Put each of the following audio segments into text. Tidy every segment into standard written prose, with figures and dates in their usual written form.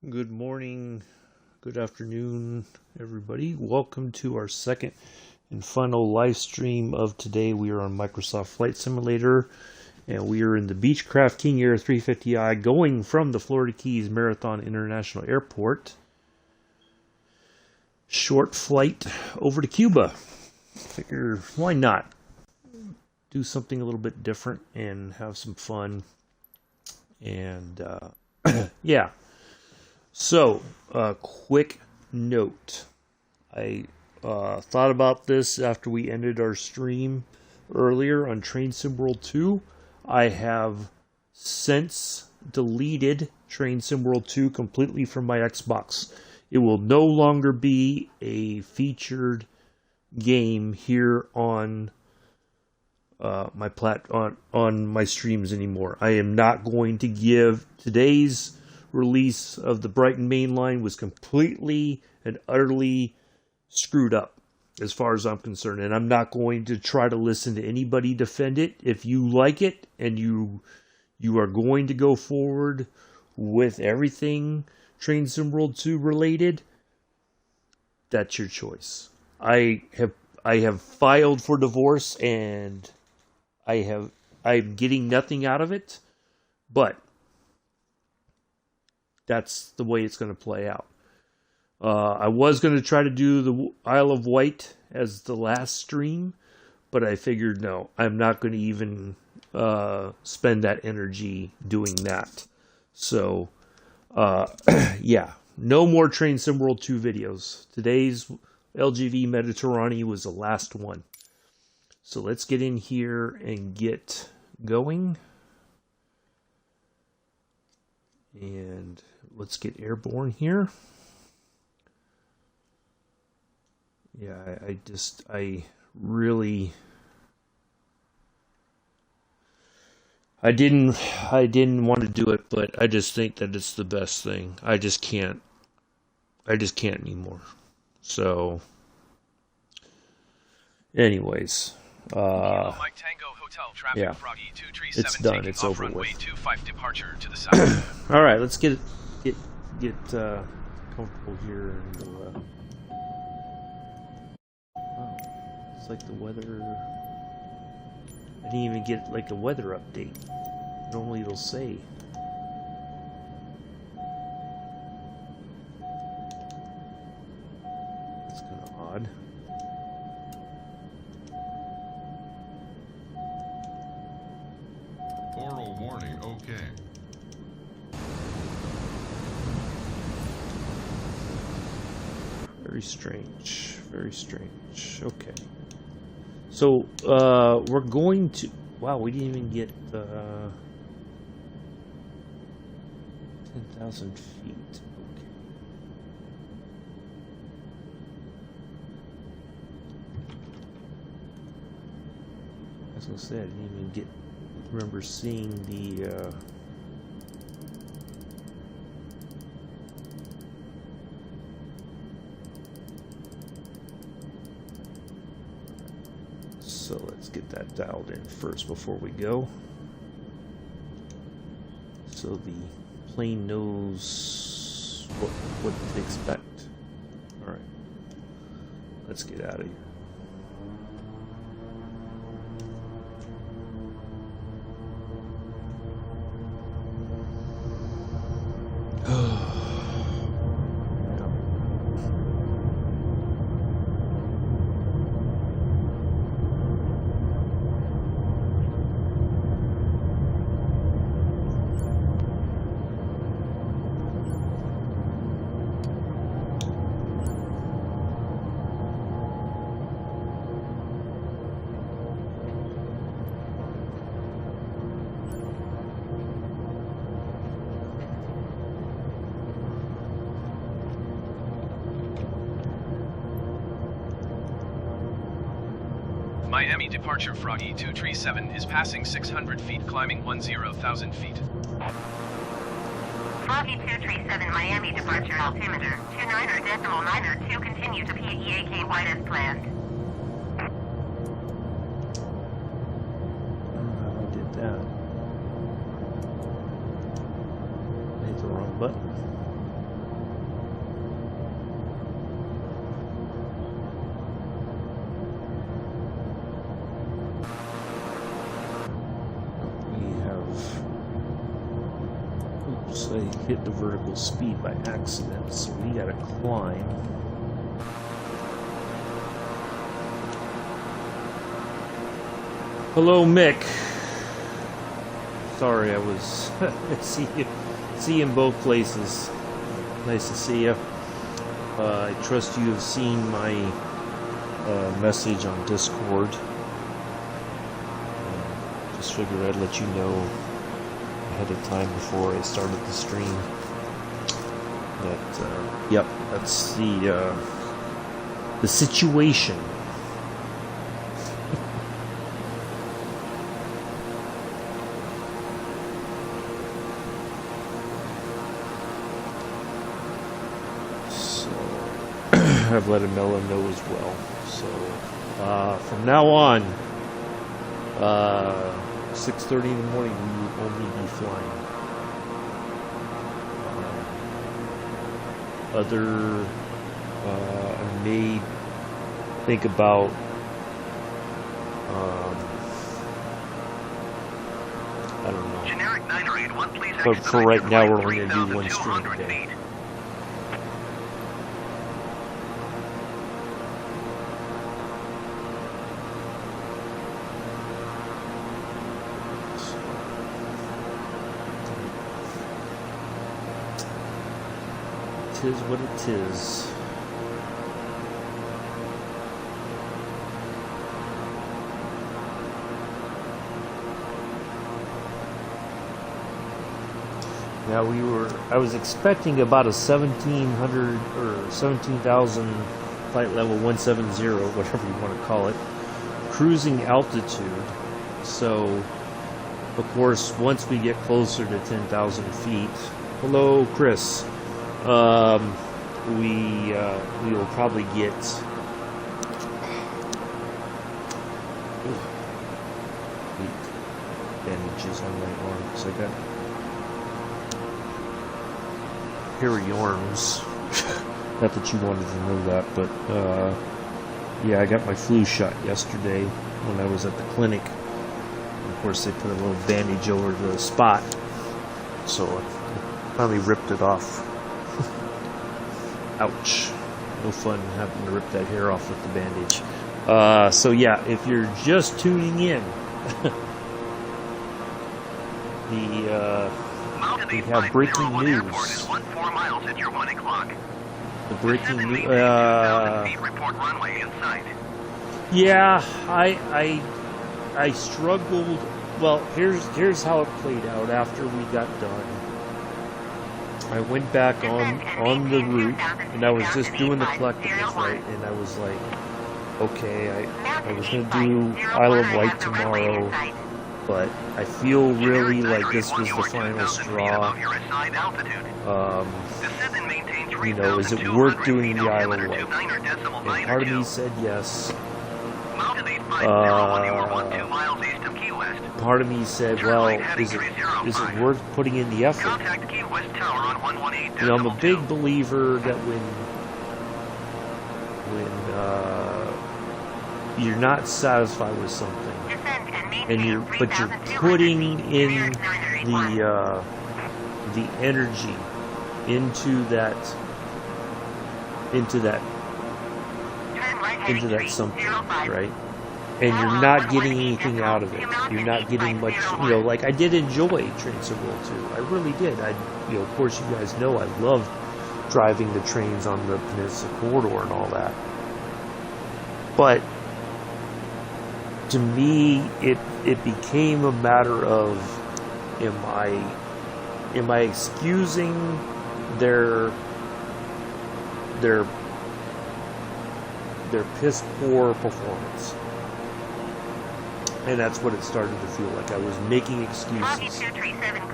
Good morning, good afternoon, everybody. Welcome to our second and final live stream of today. We are on Microsoft Flight Simulator, and we are in the Beechcraft King Air 350i going from the Florida Keys Marathon International Airport. Short flight over to Cuba. Figure, why not? Do something a little bit different and have some fun. And, yeah. So, quick note. I thought about this after we ended our stream earlier on Train Sim World 2. I have since deleted Train Sim World 2 completely from my Xbox. It will no longer be a featured game here on on my streams anymore. I am not going to give today's release of the Brighton main line was completely and utterly screwed up as far as I'm concerned, and I'm not going to try to listen to anybody defend it. If you like it and you are going to go forward with everything Train Sim World 2 related, that's your choice. I have filed for divorce and I'm getting nothing out of it, but that's the way it's going to play out. I was going to try to do the Isle of Wight as the last stream, but I figured no, I'm not going to even spend that energy doing that. So, yeah, no more Train Sim World 2 videos. Today's LGV Mediterranean was the last one. So let's get in here and get going. And let's get airborne here. Yeah, I really didn't want to do it, but I just think that it's the best thing. I just can't anymore. So anyways, Mike Tango Hotel traffic yeah, Froggy 237 it's done. It's over runway with. 25 departure to the south. All right, let's get comfortable here. And oh, it's like the weather. I didn't even get like a weather update. Normally it'll say. That's kind of odd. Oral warning, okay. Very strange. Very strange. Okay. So, we're going to... Wow, we didn't even get 10,000 feet. Okay. I was going to say, I didn't even remember seeing the... So let's get that dialed in first before we go. So the plane knows what to expect. Alright. Let's get out of here. Miami departure Froggy 237 is passing 600 feet, climbing 10,000 feet. Froggy 237 Miami departure altimeter 29.902, continue to PEAK wide as planned. I did that. I hit the wrong button. hit the vertical speed by accident, so we gotta climb. Hello, Mick. Sorry, I was see you in both places. Nice to see you. I trust you have seen my message on Discord. Just figured I'd let you know ahead of time before I started the stream that yep, that's the situation. I've let Amela know as well. So from now on, 6:30 in the morning, we will only be flying. I may think about I don't know. Generic 981, please. But for right now, we're only going to do one stream a day. It is what it is. Now I was expecting about a 1700 or 17,000 flight level 170, whatever you want to call it, cruising altitude. So, of course, once we get closer to 10,000 feet, hello, Chris. We will probably get bandages on my arms. I got hairy arms. Not that you wanted to know that, but yeah, I got my flu shot yesterday when I was at the clinic. And of course, they put a little bandage over the spot, so I finally ripped it off. Ouch. No fun having to rip that hair off with the bandage. So yeah, if you're just tuning in, we have breaking news. The breaking news. Yeah, I struggled. Well, here's how it played out after we got done. I went back on the route, and I was just doing the collectibles, right? And I was like, okay, I was going to do Isle of Wight tomorrow, but I feel really like this was the final straw. You know, is it worth doing the Isle of Wight? And part of me said yes. Part of me said, well, is it worth putting in the effort? You know, I'm a big believer that when you're not satisfied with something, but you're putting in the energy into that something, right? And you're not getting anything out of it. You're not getting much, you know, like I did enjoy Trains of World 2. I really did. Of course, you guys know I love driving the trains on the Peninsula Corridor and all that. But to me, it became a matter of, am I excusing their piss poor performance? And that's what it started to feel like. I was making excuses.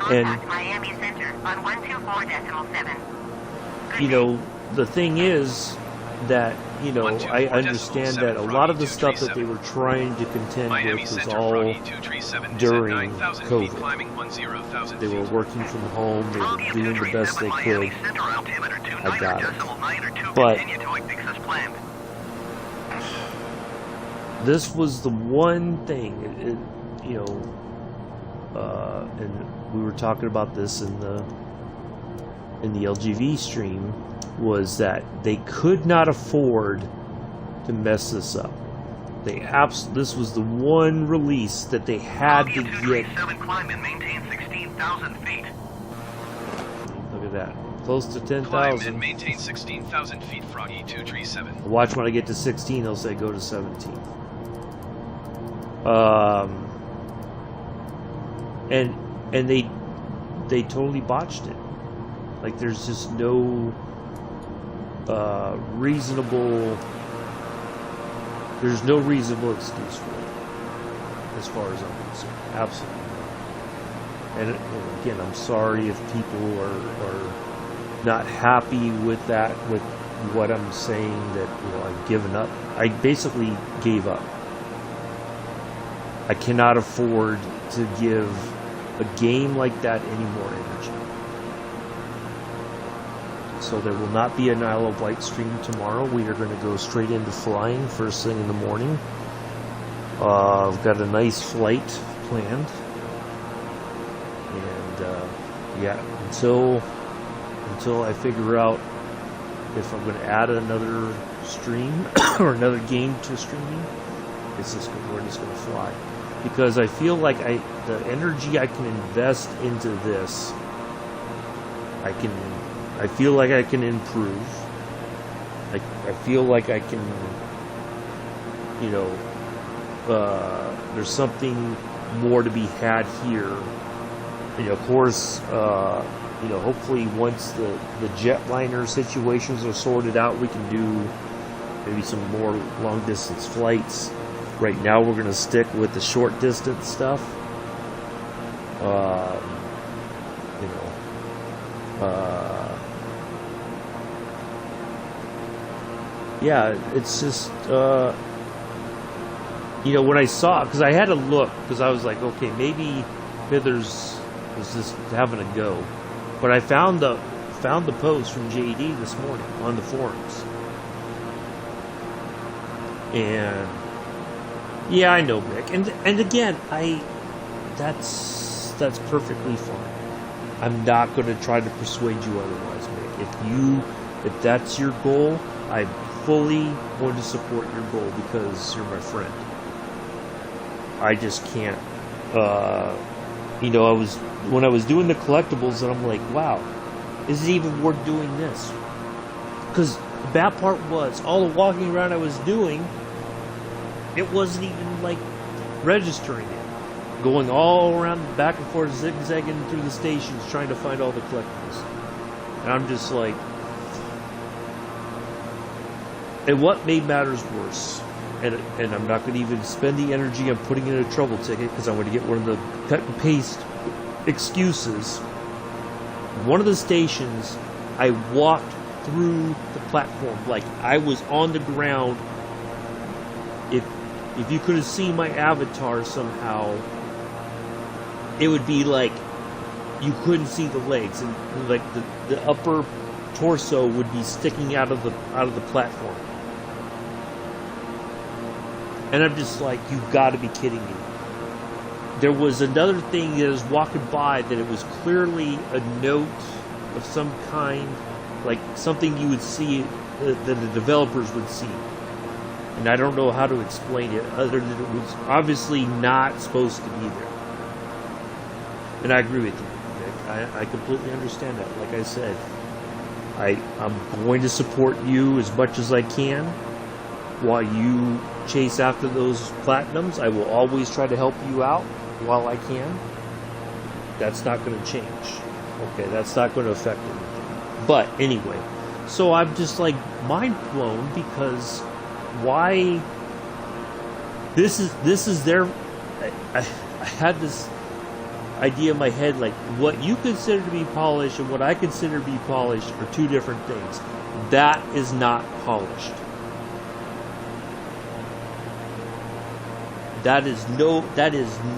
And Miami Center on 124.7. You know, the thing is that, you know, I understand that a lot of the stuff that they were trying to contend with was all during COVID. They were working from home, they were doing the best they could. I got it. But this was the one thing, you know, and we were talking about this in the in the LGV stream was that they could not afford to mess this up. This was the one release that they had to get. Climb and maintain 16,000 feet. Look at that. Close to Climb 10,000. and maintain 16,000 feet, Froggy 237. Watch when I get to 16, they'll say go to 17. And they totally botched it. Like there's just no reasonable excuse for it, as far as I'm concerned. Absolutely not. And again, I'm sorry if people are not happy with that, with what I'm saying, that I've given up. I basically gave up. I cannot afford to give a game like that any more energy. So there will not be an Isle of Wight stream tomorrow. We are going to go straight into flying first thing in the morning. I've got a nice flight planned. And yeah, until I figure out if I'm going to add another stream or another game to streaming, we're just going to fly. Because I feel like the energy I can invest into this, I feel like I can improve. I feel like I can, there's something more to be had here. Of course, hopefully once the jetliner situations are sorted out, we can do maybe some more long distance flights. Right now we're going to stick with the short distance stuff. Yeah, it's just, when I saw, because I had to look, because I was like, okay, maybe Withers was just having a go. But I found the post from JD this morning on the forums. And yeah, I know, Mick. And again, that's perfectly fine. I'm not going to try to persuade you otherwise, Mick. If that's your goal, I'm fully going to support your goal because you're my friend. I just can't. When I was doing the collectibles, and I'm like, wow, is it even worth doing this? Because the bad part was all the walking around I was doing, it wasn't even like registering it. Going all around back and forth, zigzagging through the stations, trying to find all the collectibles. And I'm just like, and what made matters worse, and I'm not going to even spend the energy on putting in a trouble ticket because I'm going to get one of the cut and paste excuses. One of the stations, I walked through the platform like I was on the ground. If you could have seen my avatar somehow, it would be like you couldn't see the legs, and like the upper torso would be sticking out of the platform. And I'm just like, you've got to be kidding me. There was another thing that was walking by that it was clearly a note of some kind, like something you would see that the developers would see. And I don't know how to explain it other than it was obviously not supposed to be there. And I agree with you, Nick. I completely understand that. Like I said, I'm going to support you as much as I can while you chase after those platinums. I will always try to help you out while I can. That's not going to change. Okay, that's not going to affect anything. But anyway, so I'm just like mind blown because why? This is their. I had this idea in my head, like what you consider to be polished and what I consider to be polished are two different things. That is not polished. That is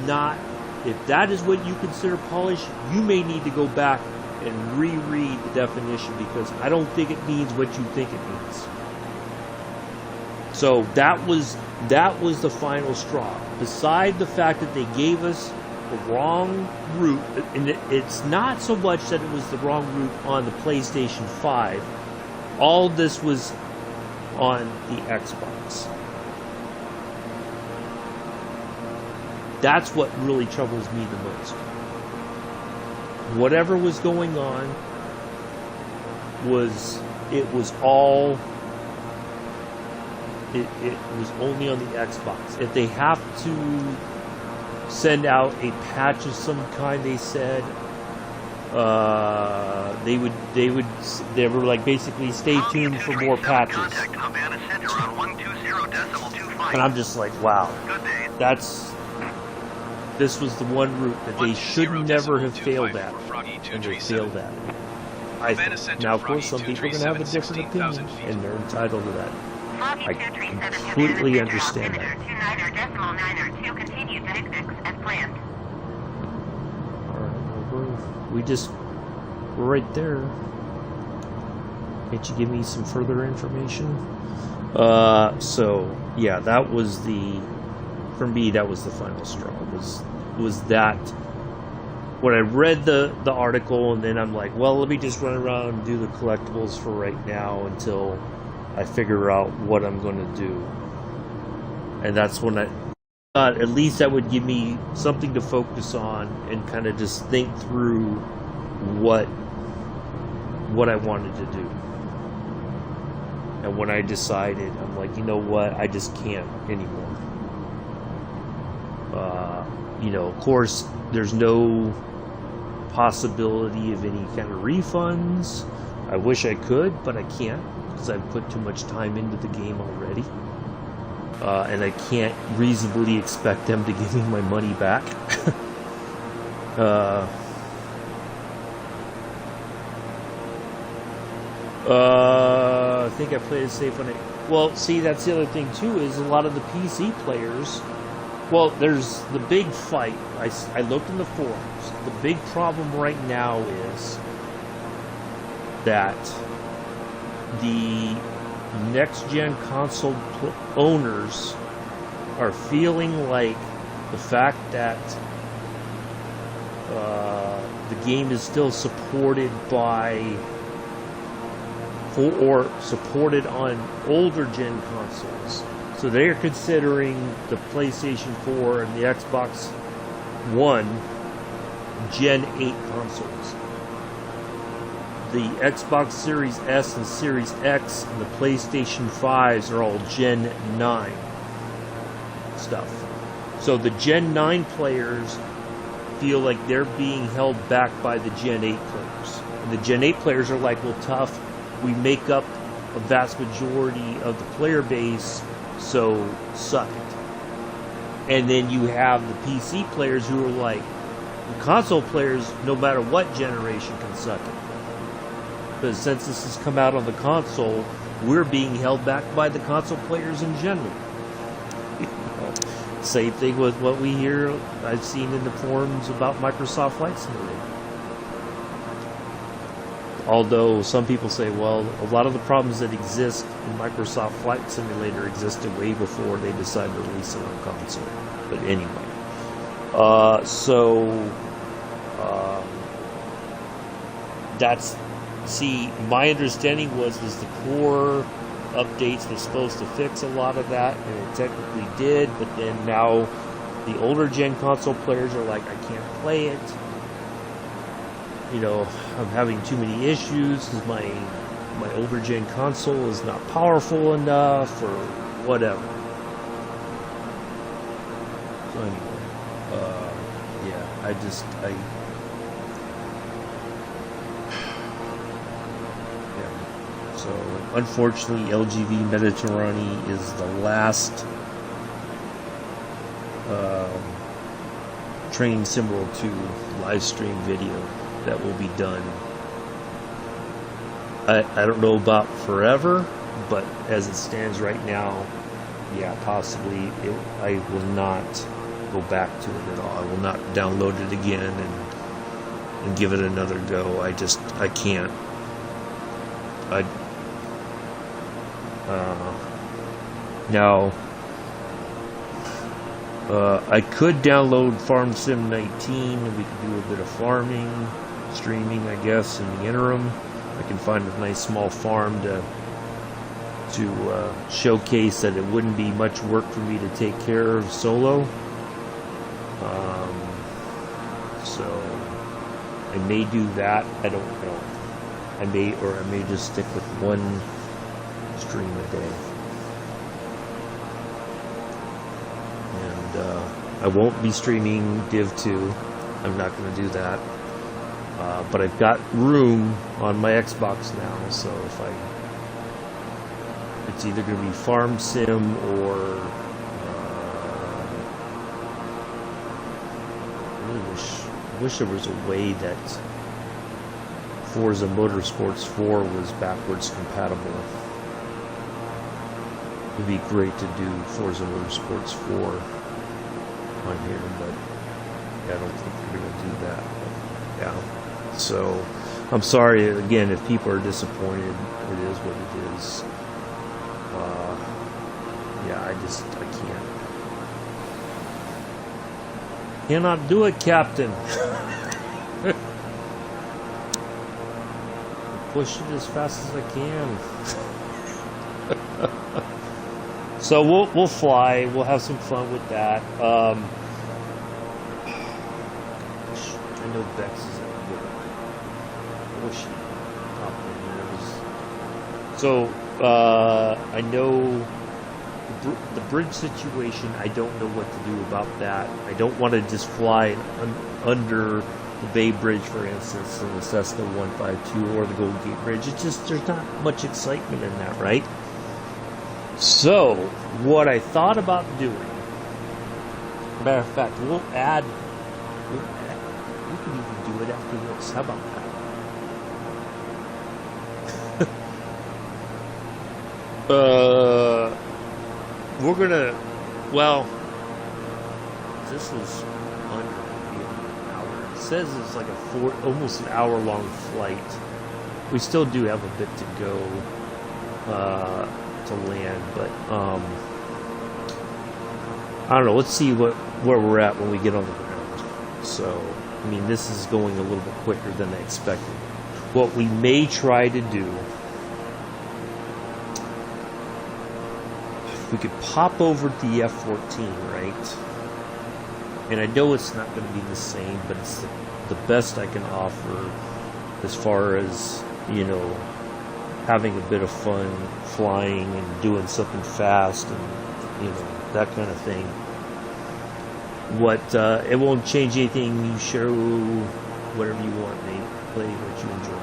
not. If that is what you consider polished, you may need to go back and reread the definition because I don't think it means what you think it means. So that was the final straw. Beside the fact that they gave us the wrong route, and it's not so much that it was the wrong route on the PlayStation 5. All this was on the Xbox. That's what really troubles me the most. Whatever was going on was only on the Xbox. If they have to send out a patch of some kind, they said they were like, basically, stay tuned for more patches. And I'm just like, wow, this was the one route that they should never have failed at, and they failed at it. I think. Now, of course, some people are going to have a different opinion, and they're entitled to that. I completely understand that. Alright, we're right there. Can't you give me some further information? So, yeah, that was for me, that was the final straw. Was that, when I read the article, and then I'm like, well, let me just run around and do the collectibles for right now until I figure out what I'm going to do. And that's when I thought at least that would give me something to focus on and kind of just think through what I wanted to do. And when I decided, I'm like, you know what, I just can't anymore. Of course, there's no possibility of any kind of refunds. I wish I could, but I can't, because I've put too much time into the game already. And I can't reasonably expect them to give me my money back. I think I played it safe when well, see, that's the other thing too, is a lot of the PC players, well, there's the big fight. I looked in the forums. The big problem right now is that the next-gen console owners are feeling like the fact that the game is still supported or supported on older gen consoles. So they're considering the PlayStation 4 and the Xbox One Gen 8 consoles. The Xbox Series S and Series X and the PlayStation 5s are all Gen 9 stuff. So the Gen 9 players feel like they're being held back by the Gen 8 players. And the Gen 8 players are like, well, tough, we make up a vast majority of the player base, so suck it. And then you have the PC players who are like, the console players, no matter what generation, can suck it. Because since this has come out on the console, we're being held back by the console players in general. Same thing with what we hear, I've seen in the forums about Microsoft Flight Simulator. Although some people say, well, a lot of the problems that exist in Microsoft Flight Simulator existed way before they decided to release it on console. But anyway. See, my understanding was the core updates were supposed to fix a lot of that, and it technically did, but then now the older gen console players are like, I can't play it. I'm having too many issues because my older gen console is not powerful enough or whatever. So anyway, So unfortunately, LGV Mediterranean is the last Train Symbol 2 live stream video that will be done. I don't know about forever, but as it stands right now, yeah, possibly I will not go back to it at all. I will not download it again and give it another go. I can't. Now, I could download Farm Sim 19 and we could do a bit of farming, streaming, I guess, in the interim. I can find a nice small farm to showcase that it wouldn't be much work for me to take care of solo. So I may do that. I don't know. I may just stick with one stream a day. I won't be streaming Div 2. I'm not going to do that. But I've got room on my Xbox now, so it's either going to be Farm Sim or I wish there was a way that Forza Motorsports 4 was backwards compatible. It would be great to do Forza Motorsports 4 on here, but yeah, I don't think we're going to do that. But, yeah, so I'm sorry again if people are disappointed. It is what it is. Yeah, I cannot do it, Captain. Push it as fast as I can. So we'll fly. We'll have some fun with that. I know Bex is at work. I wish she popped in here. So I know the bridge situation. I don't know what to do about that. I don't want to just fly under the Bay Bridge, for instance, in the Cessna 152 or the Golden Gate Bridge. It's just there's not much excitement in that, right? So, what I thought about doing, matter of fact, we can even do it after this. How about that? We're gonna, well, this is under an hour. It says it's like almost an hour-long flight. We still do have a bit to go. To land, but I don't know. Let's see where we're at when we get on the ground. So, I mean, this is going a little bit quicker than I expected. What we may try to do, we could pop over to the F-14, right? And I know it's not going to be the same, but it's the best I can offer as far as, you know, having a bit of fun flying and doing something fast and, you know, that kind of thing. It won't change anything. You show whatever you want, mate. Play what you enjoy.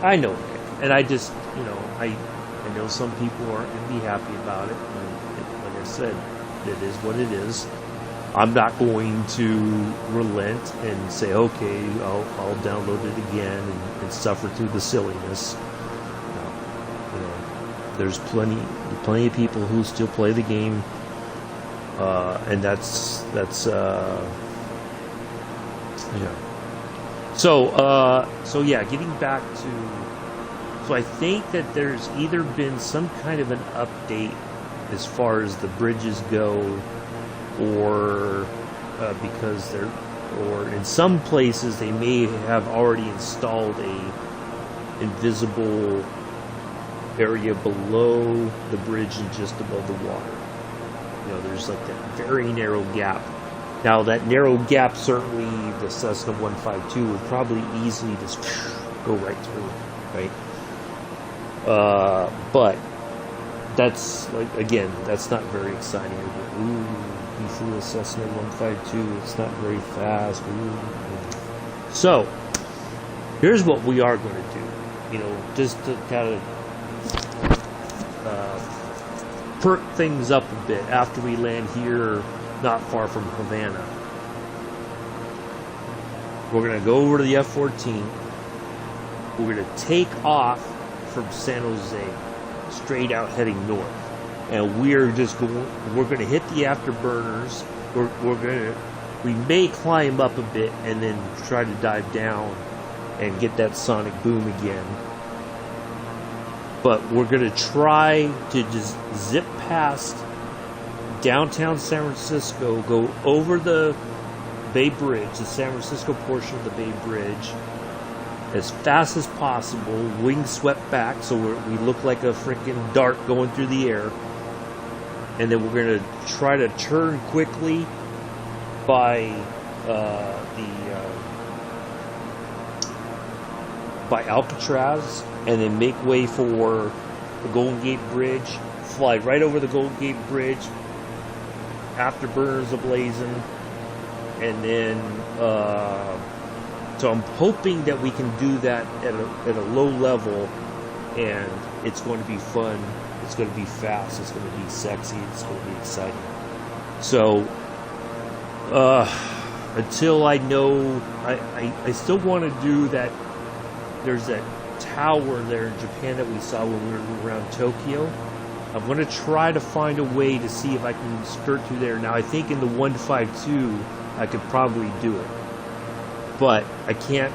I know, Nick. And I just, you know, I know some people aren't going to be happy about it. And like I said, it is what it is. I'm not going to relent and say, okay, I'll download it again and suffer through the silliness. There's plenty of people who still play the game, and that's yeah. So yeah, getting back to, so I think that there's either been some kind of an update as far as the bridges go, or because or in some places they may have already installed a invisible area below the bridge and just above the water. You know, there's like that very narrow gap. Now, that narrow gap, certainly the Cessna 152 would probably easily just go right through, right? But that's, like, again, that's not very exciting. Ooh, you flew a Cessna 152, it's not very fast. Ooh. So, here's what we are going to do. You know, just to kind of perk things up a bit after we land here not far from Havana. We're going to go over to the F-14. We're going to take off from San Jose, straight out heading north. And we're going to hit the afterburners. We may climb up a bit and then try to dive down and get that sonic boom again. But we're going to try to just zip past downtown San Francisco, go over the Bay Bridge, the San Francisco portion of the Bay Bridge, as fast as possible, wings swept back, so we look like a freaking dart going through the air. And then we're going to try to turn quickly by Alcatraz, and then make way for the Golden Gate Bridge, fly right over the Golden Gate Bridge, afterburners ablazing, and then so I'm hoping that we can do that at a low level, and it's going to be fun, it's going to be fast, it's going to be sexy, it's going to be exciting. So until I know, I still want to do that. There's that tower there in Japan that we saw when we were around Tokyo. I'm going to try to find a way to see if I can skirt through there. Now, I think in the 152, I could probably do it. But I can't.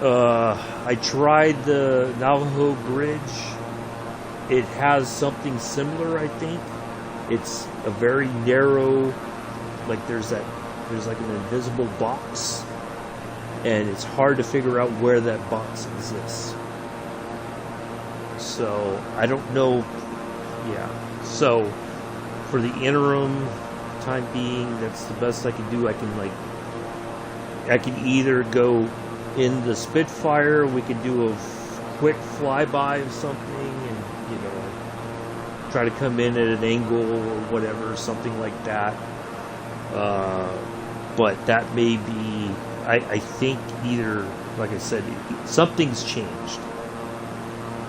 I tried the Navajo Bridge. It has something similar, I think. It's a very narrow, like there's like an invisible box, and it's hard to figure out where that box exists. So I don't know. Yeah. So for the interim time being, that's the best I can do. I can either go in the Spitfire, we could do a quick flyby of something, and try to come in at an angle or whatever, something like that. But that may be, I think either, like I said, something's changed.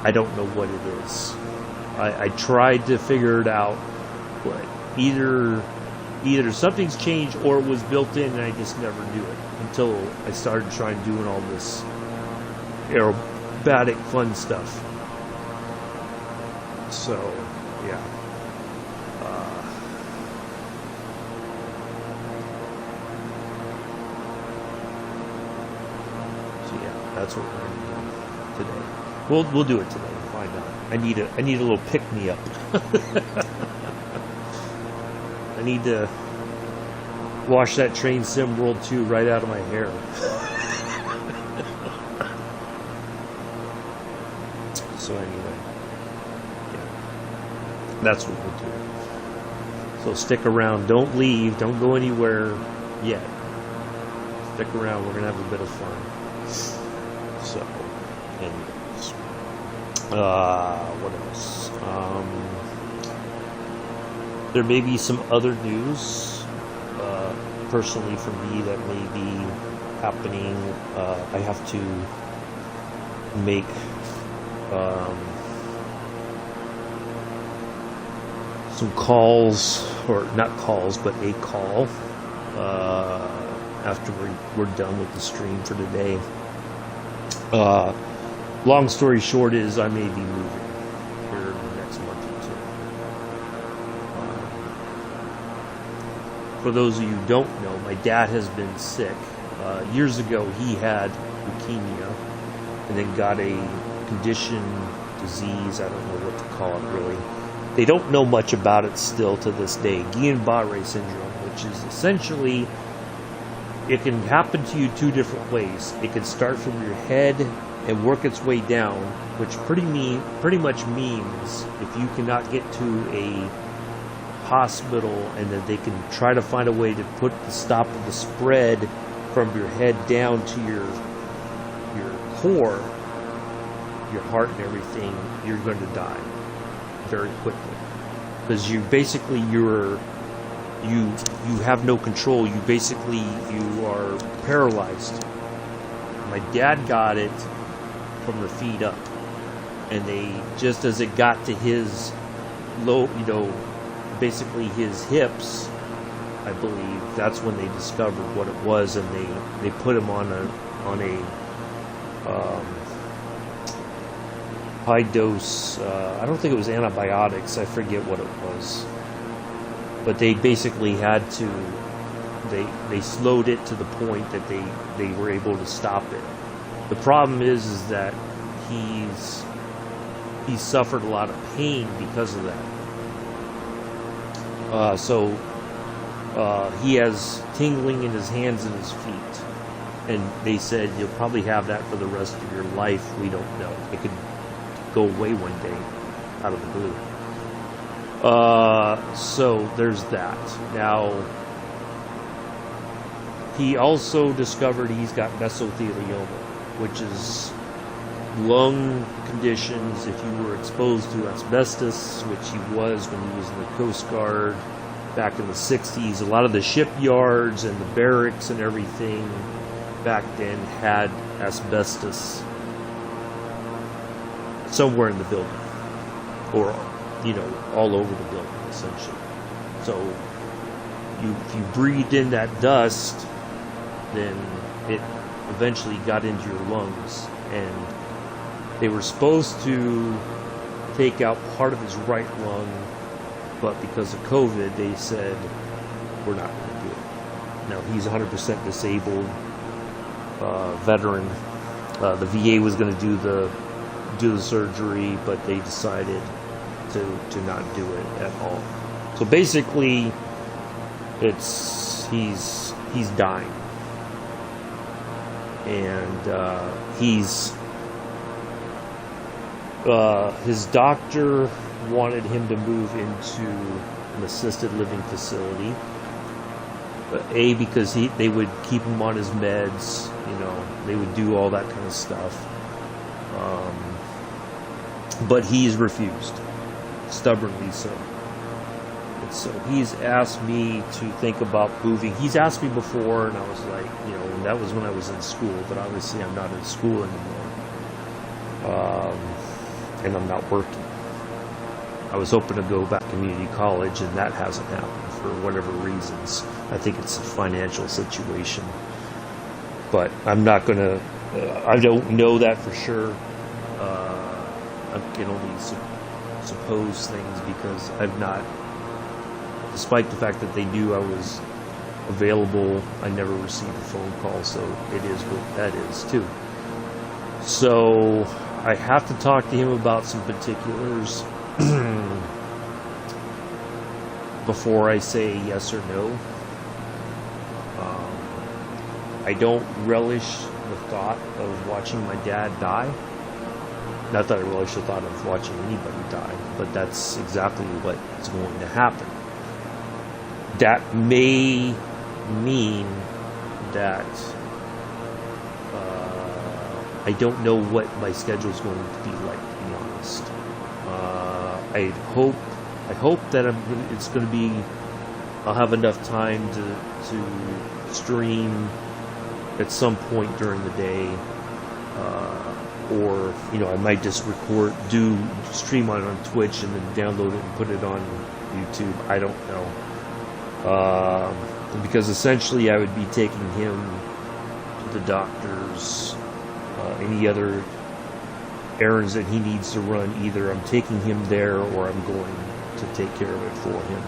I don't know what it is. I tried to figure it out, but either something's changed or it was built in and I just never knew it until I started trying doing all this aerobatic fun stuff. So, yeah. That's what we're going to do today. We'll do it today. Why not? I need a little pick me up. I need to wash that Train Sim World 2 right out of my hair. So anyway, yeah. That's what we'll do. So stick around. Don't leave. Don't go anywhere yet. Stick around. We're gonna have a bit of fun. So, anyways, what else? There may be some other news, personally for me, that may be happening. I have to make some calls, or not calls, but a call after we're done with the stream for today. Long story short is I may be moving here in the next month or two. For those of you who don't know, my dad has been sick. Years ago he had leukemia and then got a condition, disease, I don't know what to call it really. They don't know much about it still to this day. Guillain-Barre Syndrome, which is essentially, it can happen to you two different ways. It can start from your head and work its way down, which pretty much means if you cannot get to a hospital and then they can try to find a way to stop the spread from your head down to your core, your heart and everything, you're going to die very quickly, because you have no control. You are paralyzed. My dad got it from the feet up, and they, just as it got to his low, basically his hips, I believe, that's when they discovered what it was, and they put him on a high dose, I don't think it was antibiotics, I forget what it was, but they basically had to, they slowed it to the point that they were able to stop it. The problem is that he's suffered a lot of pain because of that. He has tingling in his hands and his feet. And they said, you'll probably have that for the rest of your life. We don't know. It could go away one day out of the blue. So there's that. Now, he also discovered he's got mesothelioma, which is lung conditions if you were exposed to asbestos, which he was when he was in the Coast Guard back in the 60s. A lot of the shipyards and the barracks and everything back then had asbestos somewhere in the building, or all over the building essentially. So if you breathed in that dust, then it eventually got into your lungs, and they were supposed to take out part of his right lung, but because of COVID they said we're not going to do it. Now he's 100% disabled, veteran. The VA was going to do the surgery, but they decided to not do it at all. So basically, he's dying, and his doctor wanted him to move into an assisted living facility. Because they would keep him on his meds, they would do all that kind of stuff. But he's refused, stubbornly so. And so he's asked me to think about moving. He's asked me before, and I was like, and that was when I was in school, but obviously I'm not in school anymore. And I'm not working. I was hoping to go back to community college, and that hasn't happened for whatever reasons. I think it's a financial situation. But I'm not going to, I don't know that for sure. I can only suppose things because I've not, despite the fact that they knew I was available, I never received a phone call, so it is what that is too. So I have to talk to him about some particulars before I say yes or no. I don't relish the thought of watching my dad die. Not that I relish the thought of watching anybody die, but that's exactly what's going to happen. That may mean that I don't know what my schedule is going to be like, to be honest. I hope that it's going to be, I'll have enough time to stream at some point during the day, or I might just stream on Twitch and then download it and put it on YouTube. I don't know, because essentially I would be taking him to the doctors, any other errands that he needs to run. Either I'm taking him there or I'm going to take care of it for him.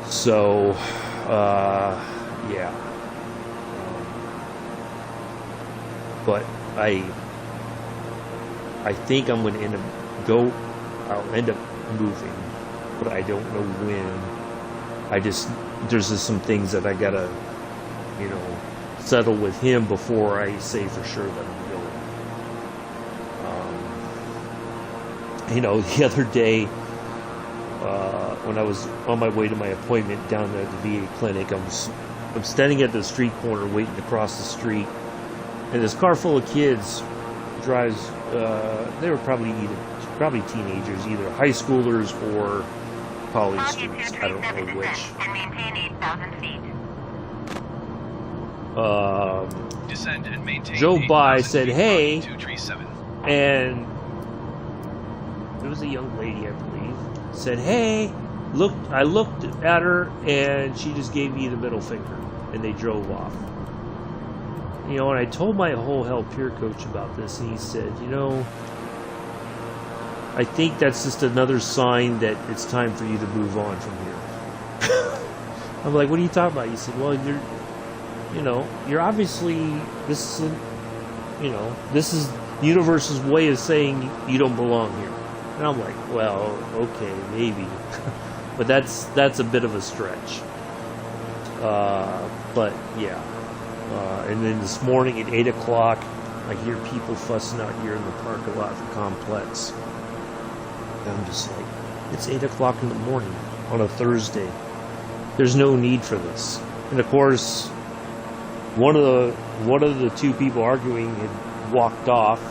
So yeah. But I think I'm going to I'll end up moving, but I don't know when. There's just some things that I gotta, settle with him before I say for sure that I'm going. The other day, when I was on my way to my appointment down at the VA clinic, I'm standing at the street corner waiting to cross the street, and this car full of kids drives. They were probably teenagers, either high schoolers or college students. I don't know which. And maintain 8,000 feet. Descend and maintain Joe by 8,000 said, feet, "Hey," 237. and there was a young lady, I believe, said, "Hey." I looked at her, and she just gave me the middle finger, and they drove off. And I told my whole hell peer coach about this, and he said, I think that's just another sign that it's time for you to move on from here. I'm like, what are you talking about? He said, well, you're obviously, this is the universe's way of saying you don't belong here. And I'm like, well, okay, maybe. but that's a bit of a stretch. But yeah, and then this morning at 8 o'clock, I hear people fussing out here in the parking lot of the complex. And I'm just like, it's 8 o'clock in the morning on a Thursday. There's no need for this. And of course, one of the two people arguing had walked off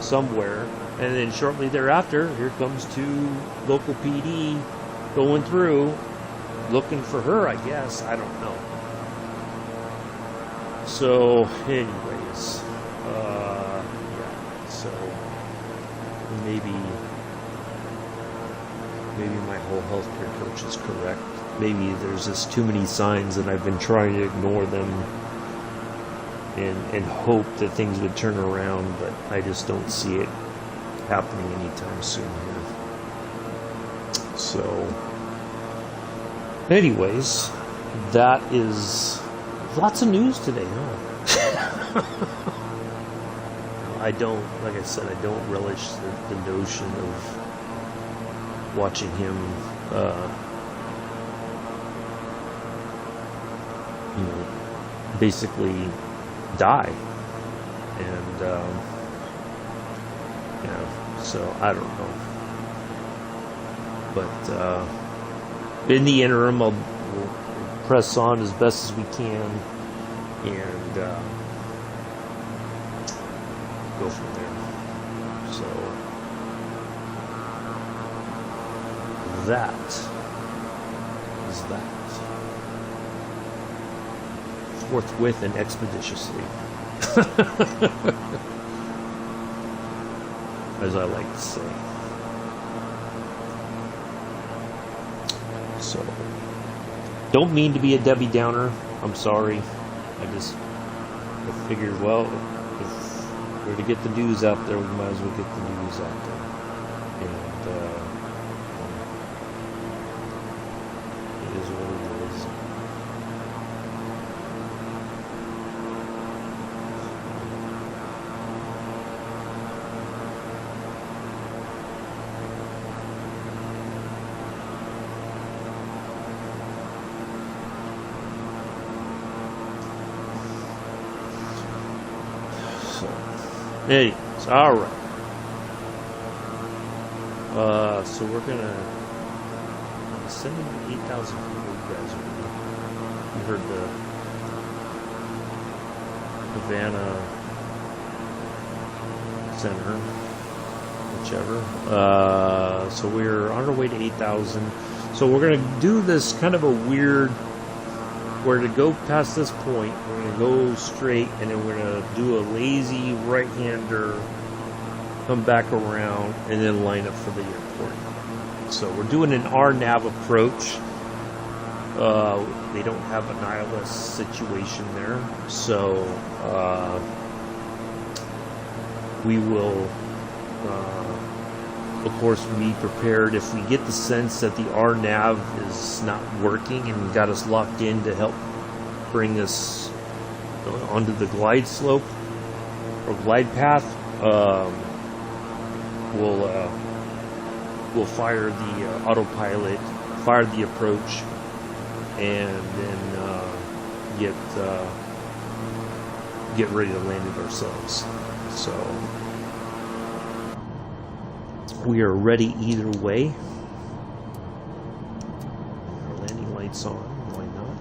somewhere, and then shortly thereafter, here comes two local PD going through, looking for her, I guess. I don't know. So, anyways, yeah. So maybe my whole healthcare coach is correct. Maybe there's just too many signs, and I've been trying to ignore them and hope that things would turn around, but I just don't see it happening anytime soon here. So, anyways, that is lots of news today, huh? I don't, like I said, I don't relish the notion of watching him, basically die. And, so I don't know. But, in the interim, we'll press on as best as we can and, go from there. So, that is that. Forthwith and expeditiously. As I like to say. So, don't mean to be a Debbie Downer. I'm sorry. I figured, well, if we're to get the news out there, we might as well get the news out there. And, it is what it is. Anyways, alright. So we're gonna send them 8,000 people, you guys. You heard the Havana Center, whichever. So we're on our way to 8,000. So we're gonna do this kind of a weird. We're to go past this point, we're going to go straight, and then we're going to do a lazy right-hander, come back around, and then line up for the airport. So we're doing an RNAV approach. They don't have an ILS situation there, so we will, of course, be prepared if we get the sense that the RNAV is not working and got us locked in to help bring us onto the glide slope or glide path. We'll fire the autopilot, fire the approach, and then get ready to land it ourselves. So we are ready either way. Our landing lights on, why not?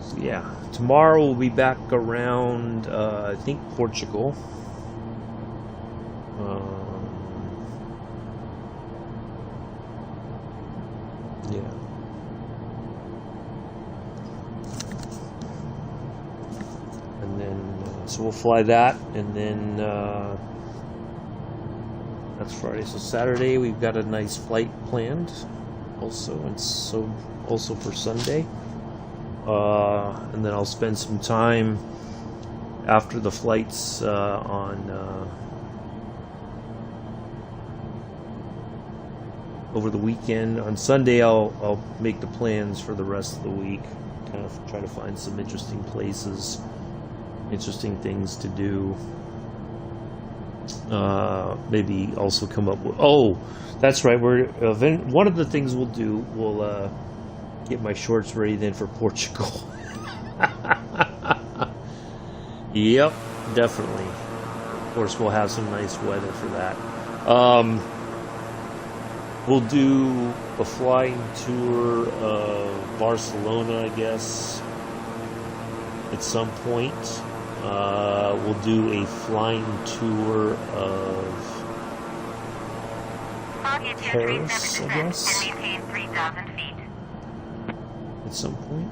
So yeah, tomorrow we'll be back around, I think, Portugal. Yeah. And then, so we'll fly that, and then that's Friday. So Saturday we've got a nice flight planned, also, and so also for Sunday. And then I'll spend some time after the flights over the weekend. On Sunday, I'll make the plans for the rest of the week. Kind of try to find some interesting places interesting things to do. Maybe also come up with... Oh, that's right. One of the things we'll do, we'll get my shorts ready then for Portugal. Yep, definitely. Of course, we'll have some nice weather for that. We'll do a flying tour of Barcelona, I guess, at some point. We'll do a flying tour of Paris, I guess, and maintain 3,000 feet. at some point.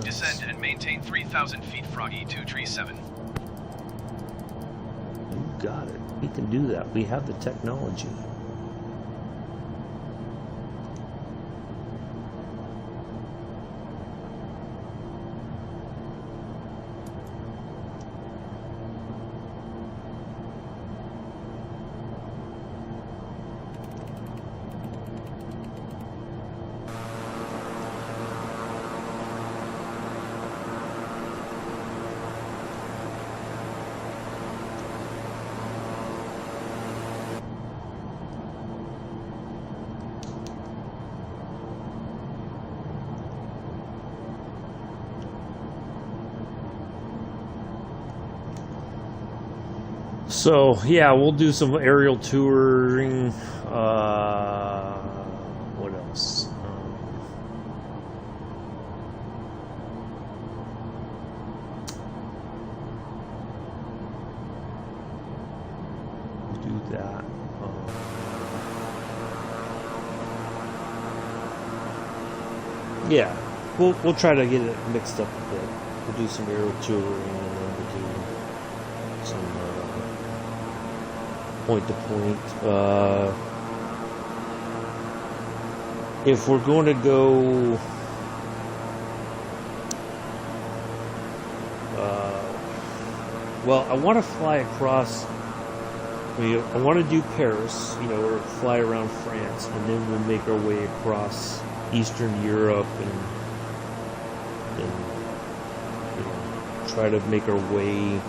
Descend and maintain 3,000 feet, Froggy 237. You got it. We can do that. We have the technology. So, yeah, we'll do some aerial touring. What else? We'll do that. Yeah, we'll try to get it mixed up a bit. We'll do some aerial touring, and then we'll do some point to point. If we're going to go, well, I want to fly across. I want to do Paris, or fly around France, and then we'll make our way across Eastern Europe and try to make our way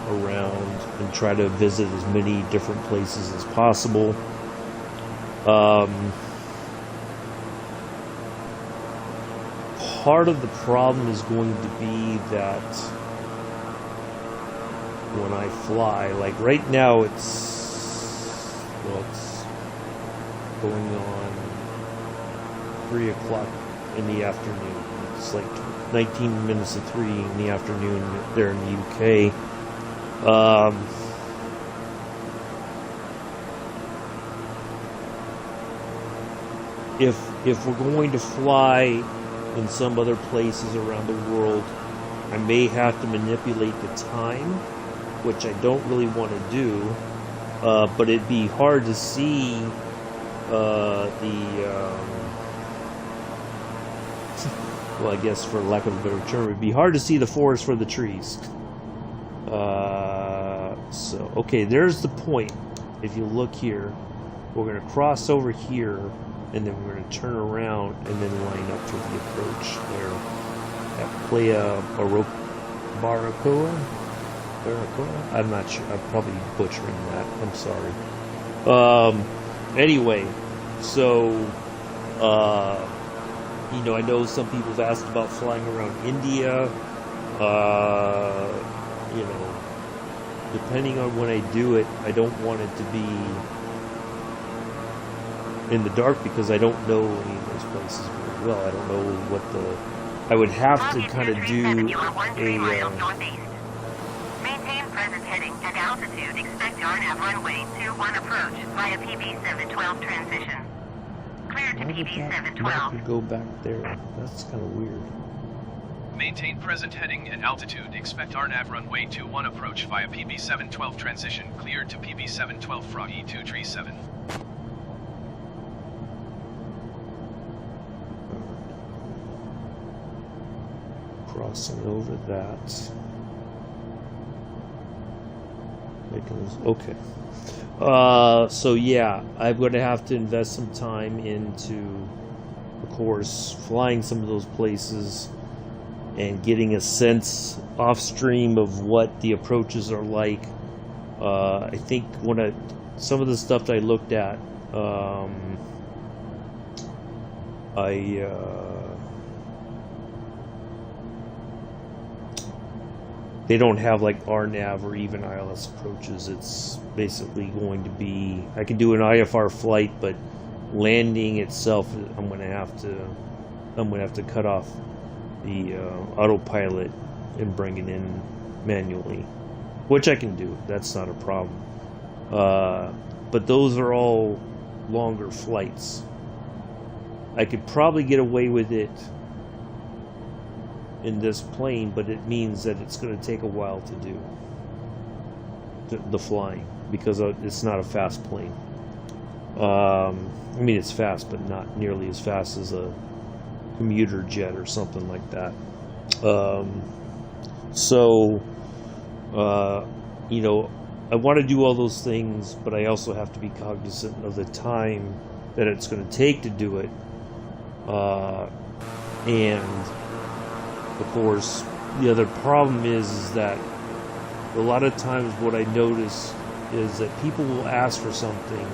around and try to visit as many different places as possible. Part of the problem is going to be that when I fly, like right now it's going on 3 o'clock in the afternoon. It's like 19 minutes to 3 in the afternoon there in the UK. If we're going to fly in some other places around the world, I may have to manipulate the time, which I don't really want to do, but it'd be hard to see well, I guess for lack of a better term, it'd be hard to see the forest for the trees. So, okay, there's the point. If you look here, we're going to cross over here, and then we're going to turn around and then line up for the approach there at Playa Baracoa. I'm not sure. I'm probably butchering that. I'm sorry. Anyway, so, I know some people have asked about flying around India. Depending on when I do it, I don't want it to be in the dark because I don't know any of those places very well. I don't know what I would have to kind of do You are 13 miles northeast. Maintain present heading at altitude. Expect RNAV runway 21 approach via PB712 transition. Clear to PB712. Could go back there. That's kind of weird. Maintain present heading at altitude. Expect RNAV runway 21 approach via PB712 transition. Cleared to PB712 Froggy 237. Crossing over that. Okay. So yeah, I'm going to have to invest some time into, of course, flying some of those places and getting a sense off stream of what the approaches are like. I think some of the stuff that I looked at, they don't have like RNAV or even ILS approaches. It's basically going to be, I can do an IFR flight, but landing itself, I'm going to have to cut off the autopilot and bring it in manually, which I can do. That's not a problem. But those are all longer flights. I could probably get away with it in this plane, but it means that it's going to take a while to do the flying, because it's not a fast plane. I mean, it's fast, but not nearly as fast as a commuter jet or something like that. You know, I want to do all those things, but I also have to be cognizant of the time that it's going to take to do it. And of course, the other problem is that a lot of times what I notice is that people will ask for something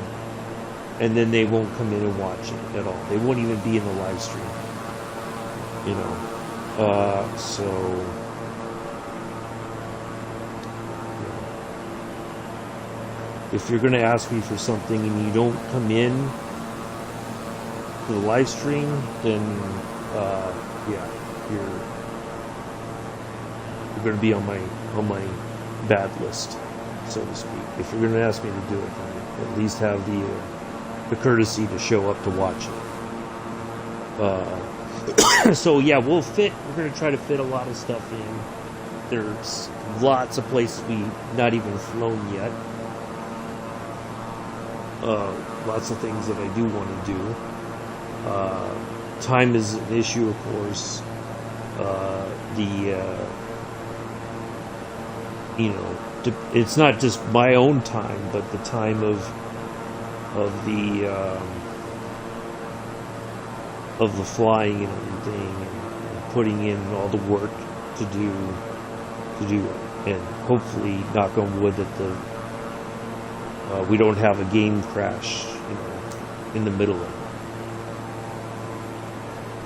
and then they won't come in and watch it at all. They won't even be in the live stream. You know, if you're going to ask me for something and you don't come in to the live stream, then yeah, you're going to be on my bad list, so to speak. If you're going to ask me to do it, then at least have the courtesy to show up to watch it. So yeah, we're going to try to fit a lot of stuff in. There's lots of places we've not even flown yet. Lots of things that I do want to do. Time is an issue, of course. You know, it's not just my own time, but the time of the flying and everything, and putting in all the work to do it, and hopefully, knock on wood, that we don't have a game crash, you know, in the middle of it.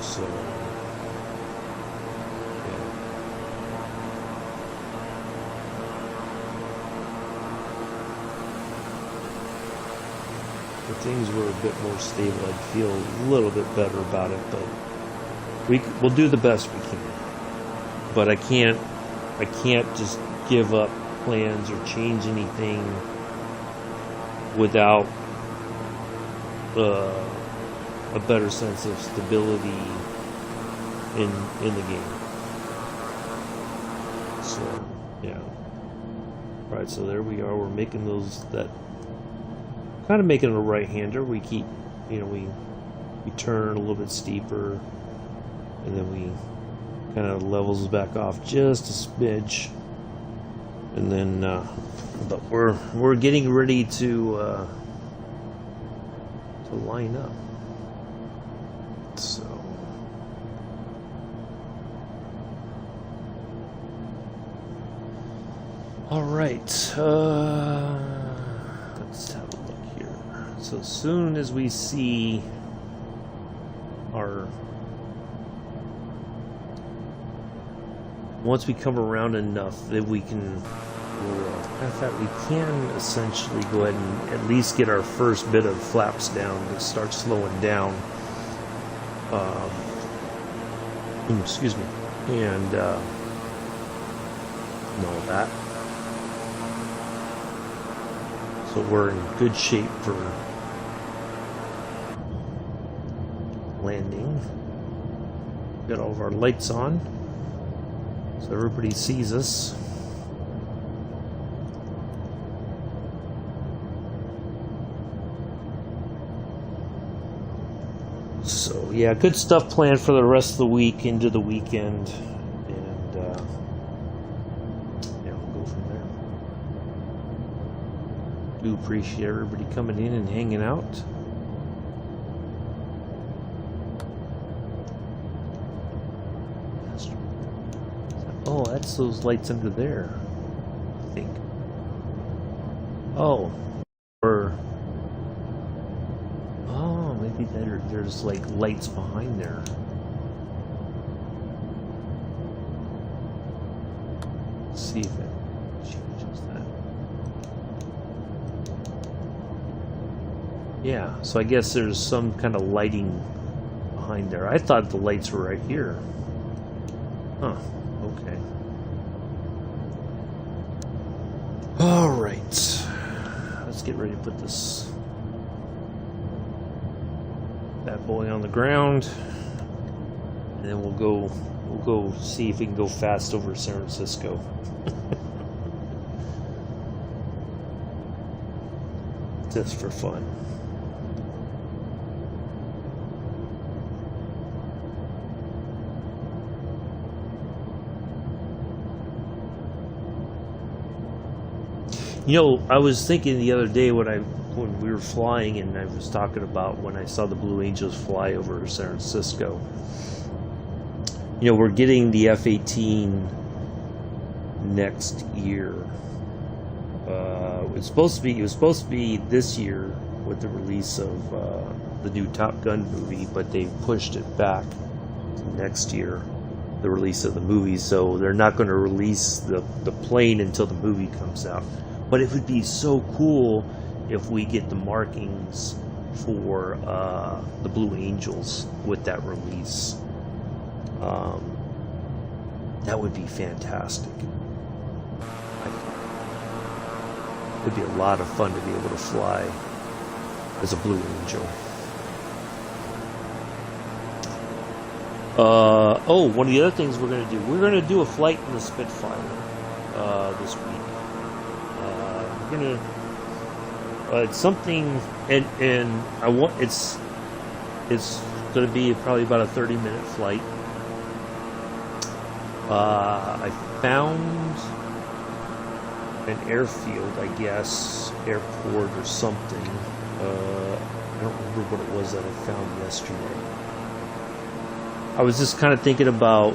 So, yeah. If things were a bit more stable, I'd feel a little bit better about it, but we'll do the best we can. But I can't just give up plans or change anything without a better sense of stability in the game. So yeah. Alright, so there we are. We're making that kind of making a right-hander. We keep, you know, we turn a little bit steeper, and then we kind of levels back off just a smidge, and then but we're getting ready to line up. So all right, let's have a look here. So as soon as we see once we come around enough that we can, in fact, we can essentially go ahead and at least get our first bit of flaps down to start slowing down. Excuse me, and all that. So we're in good shape for landing. Got all of our lights on, so everybody sees us. So yeah, good stuff planned for the rest of the week into the weekend, and yeah, we'll go from there. Do appreciate everybody coming in and hanging out. Is that Oh, that's those lights under there, I think. Oh, or oh, maybe there's like lights behind there. Let's see if it changes that. Yeah, so I guess there's some kind of lighting behind there. I thought the lights were right here. Huh, okay. Alright. Let's get ready to put this bad boy on the ground. And then we'll go see if we can go fast over San Francisco. Just for fun. You know, I was thinking the other day when we were flying, and I was talking about when I saw the Blue Angels fly over San Francisco. You know, we're getting the F-18 next year. It was supposed to be this year with the release of the new Top Gun movie, but they pushed it back to next year, the release of the movie. So they're not going to release the plane until the movie comes out. But it would be so cool if we get the markings for the Blue Angels with that release. That would be fantastic. It would be a lot of fun to be able to fly as a Blue Angel. One of the other things we're going to do a flight in the Spitfire this week. It's something, and I want it's going to be probably about a 30-minute flight. I found an airfield, I guess, airport or something. I don't remember what it was that I found yesterday. I was just kind of thinking about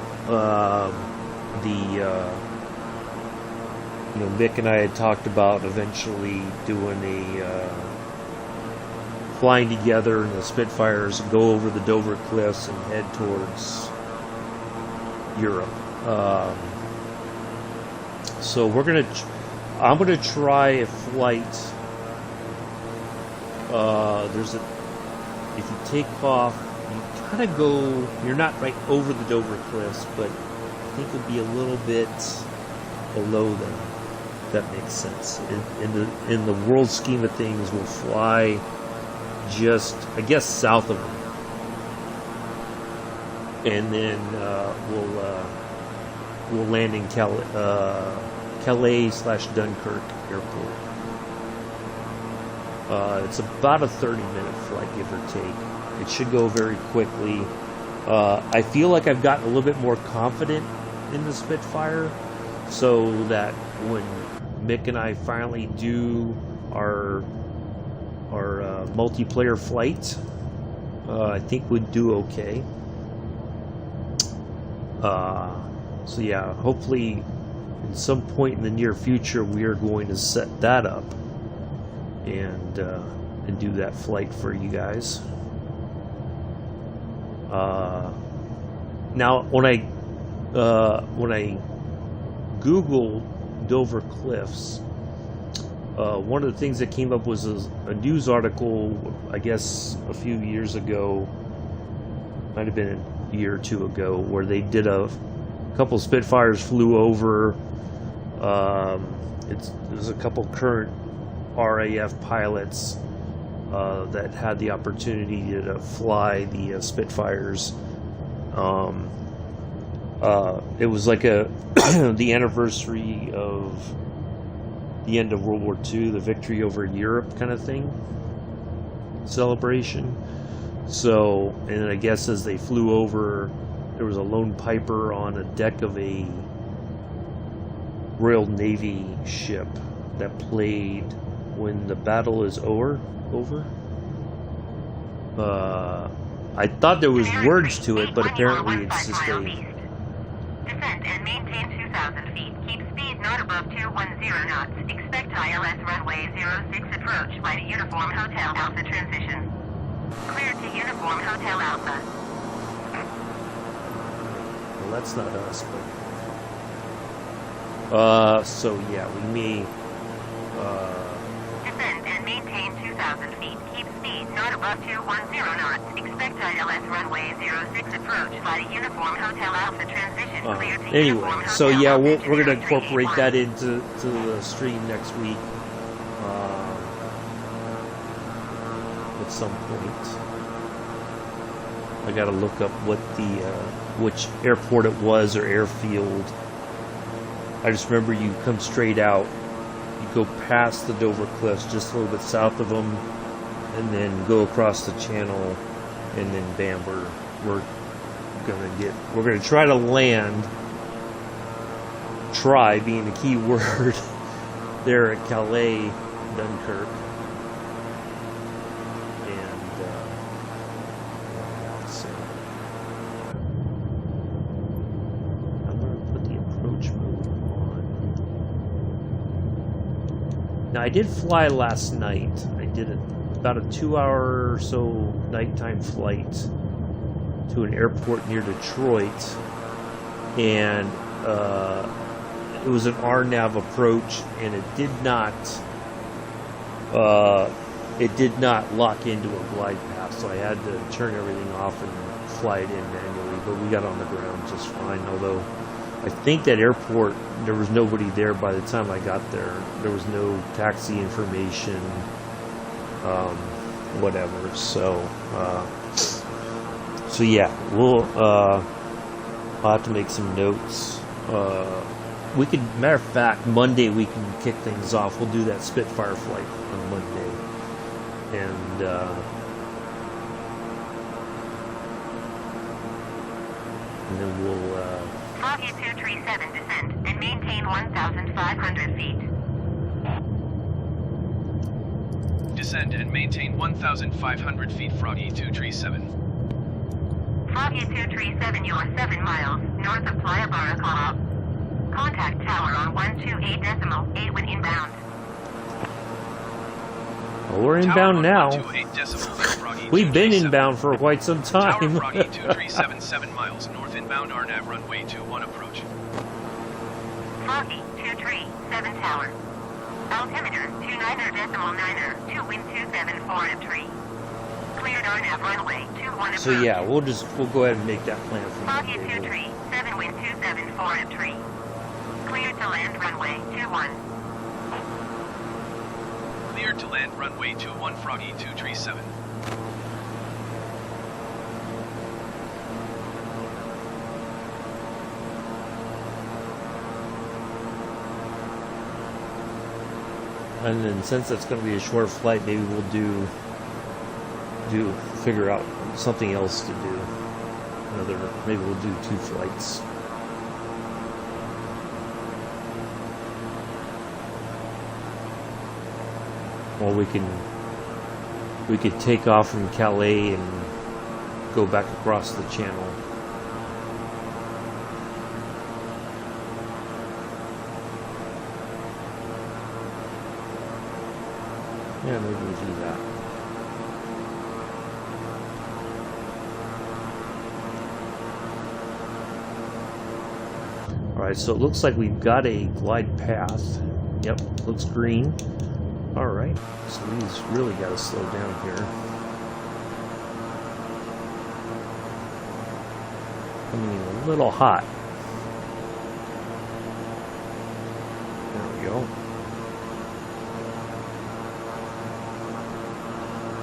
Mick and I had talked about eventually doing flying together in the Spitfires, go over the Dover Cliffs and head towards Europe. So I'm gonna try a flight. If you take off, you kind of go. You're not right over the Dover Cliffs, but I think it'll be a little bit below them. If that makes sense. In the world scheme of things, we'll fly just, I guess, south of them, and then we'll land in Calais/Dunkirk airport. It's about a 30-minute flight, give or take. It should go very quickly. I feel like I've gotten a little bit more confident in the Spitfire, so that when Mick and I finally do our multiplayer flight, I think we'd do okay. So yeah, hopefully at some point in the near future we are going to set that up and do that flight for you guys. Now when I Googled Dover Cliffs, one of the things that came up was a news article, I guess a few years ago, might have been a year or two ago, where they did a couple Spitfires flew over. There's a couple current RAF pilots that had the opportunity to fly the Spitfires. It was like the anniversary of the end of World War II, the victory over Europe kind of thing, celebration. So, and I guess as they flew over, there was a lone piper on a deck of a Royal Navy ship that played "When the Battle Is Over." I thought there was words to it, but apparently it's just Descend and maintain 2,000 feet. Keep speed not above 210 knots. Expect ILS runway 06 approach by the Uniform Hotel Alpha transition. Clear to Uniform Hotel Alpha. Well, that's not us, but... so yeah, we may... Descend and maintain 2,000 feet. Keep speed not above 210 knots. Expect ILS runway 06 approach by the Uniform Hotel Alpha transition. Clear to anyway, Uniform so Hotel yeah, Alpha we're going to General incorporate 381. that into the stream next week. At some point. I got to look up what which airport it was or airfield. I just remember you come straight out, you go past the Dover Cliffs, just a little bit south of them, and then go across the channel, and then bam, we're gonna try to land. Try being the key word there at Calais, Dunkirk. Now, I did fly last night. I did about a 2-hour or so nighttime flight to an airport near Detroit, and it was an RNAV approach, and it did not lock into a glide path, so I had to turn everything off and fly it in manually. But we got on the ground just fine, although I think that airport, there was nobody there by the time I got there. There was no taxi information, whatever. So yeah, I'll have to make some notes. We could, matter of fact, Monday we can kick things off. We'll do that Spitfire flight on Monday, and then we'll. Foggy 237 descend and maintain 1,500 feet. Descend and maintain 1,500 feet, Froggy 237. Foggy 237, you are 7 miles north of Playa Baracoa. Contact tower on 128.8 when inbound. Well, we're inbound now. 128.8 Froggy We've been 237. inbound for quite some Tower time. Froggy 237, 7 miles north inbound RNAV runway 21 approach. Foggy 237 tower. Altimeter 29.9er, 2 wind 274 at tree. Cleared RNAV runway 21 approach. So yeah, we'll go ahead and make that plan for Foggy Monday. 237 wind 274 at tree. Cleared to land runway 21. Cleared to land runway 21 Froggy 237. And then since that's going to be a short flight, maybe we'll figure out something else to do. Maybe we'll do 2 flights. Or we could take off from Calais and go back across the channel. Yeah, maybe we'll do that. Alright, so it looks like we've got a glide path. Yep, looks green. Alright, so we've really got to slow down here. Coming in a little hot. There we go.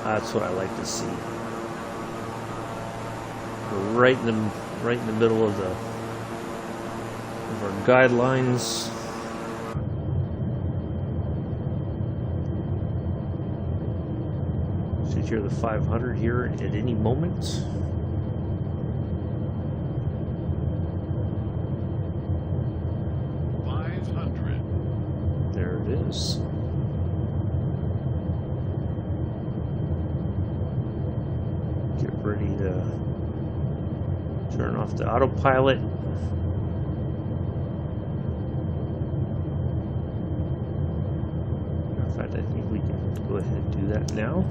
That's what I like to see. We're right in the middle of our guidelines. Should hear the 500 here at any moment. There it is. Get ready to turn off the autopilot. fact, I think we can go ahead and do that now.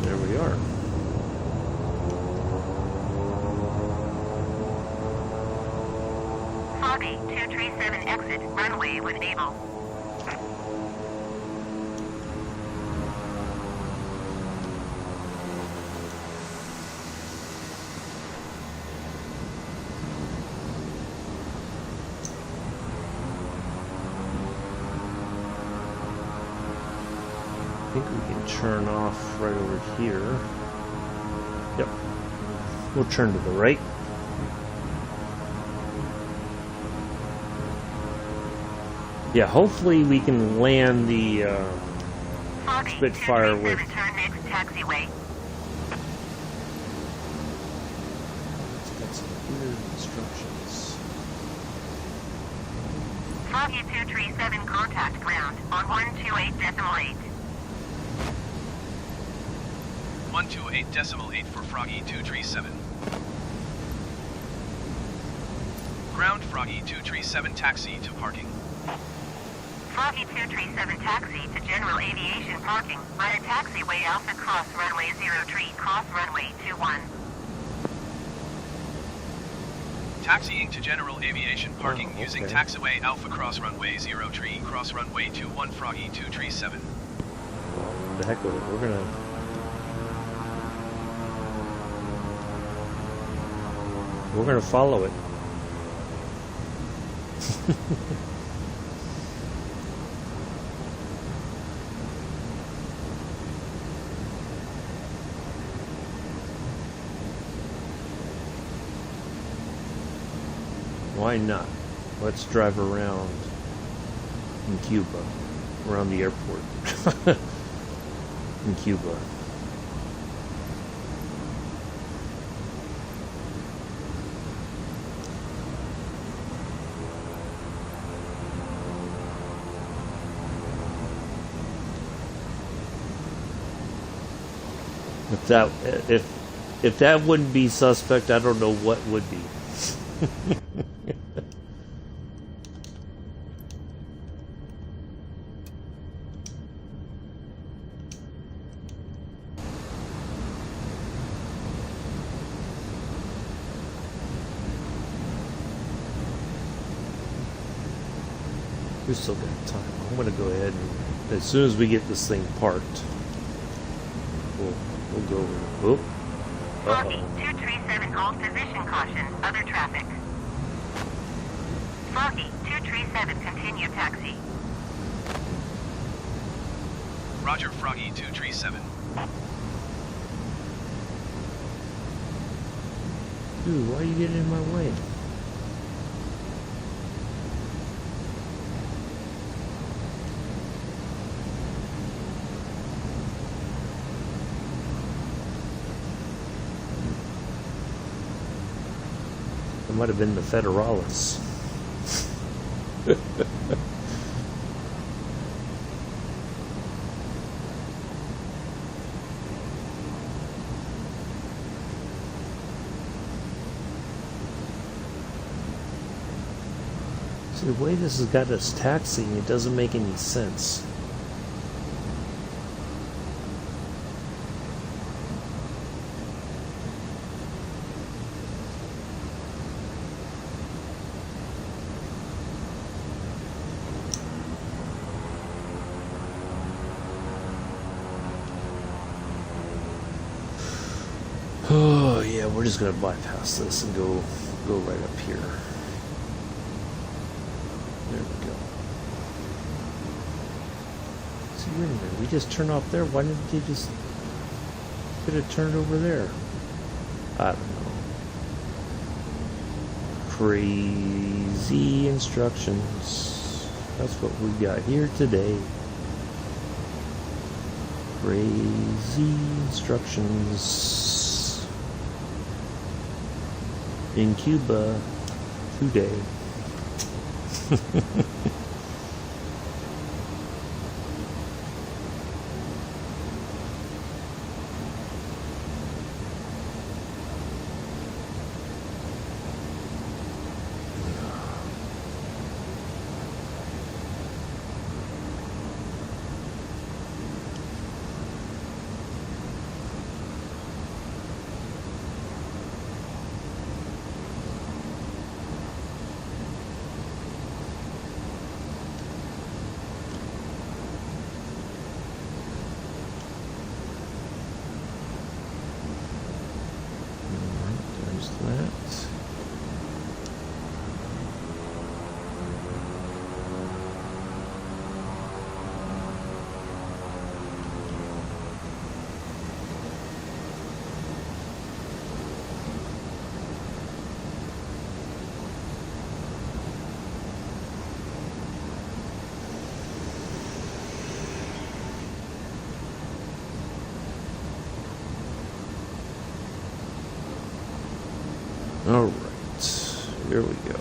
There we are. Foggy 237 exit runway when able. I think we can turn off right over here. Yep. We'll turn to the right. Yeah, hopefully we can land the Foggy Spitfire with... 237 turn next taxiway. It's got some weird instructions. Foggy 237 contact ground on 128.8. 128.8 for Froggy 237. Ground Froggy 237 taxi to parking. Froggy 237 taxi to general aviation parking via taxiway Alpha Cross runway 03 cross runway 21. Taxiing to general aviation parking Oh, using okay. taxiway Alpha Cross runway 03 cross runway 21 Froggy 237. Well, the heck with it. We're gonna follow it. Why not? Let's drive around in Cuba, around the airport in Cuba. If that wouldn't be suspect, I don't know what would be. We still got time. I'm gonna go ahead and as soon as we get this thing parked, we'll go over. Oh, Foggy 237 hold position caution, other traffic. Foggy 237 continue taxi. Roger Froggy 237. Dude, why are you getting in my way? It might have been the Federalis. See, the way this has got us taxiing, it doesn't make any sense. Oh yeah, we're just gonna bypass this and go right up here. There we go. See, wait a minute, we just turned off there. Why didn't they just get it turned over there? I don't know. Crazy instructions. That's what we got here today. Crazy instructions in Cuba today. All right, here we go.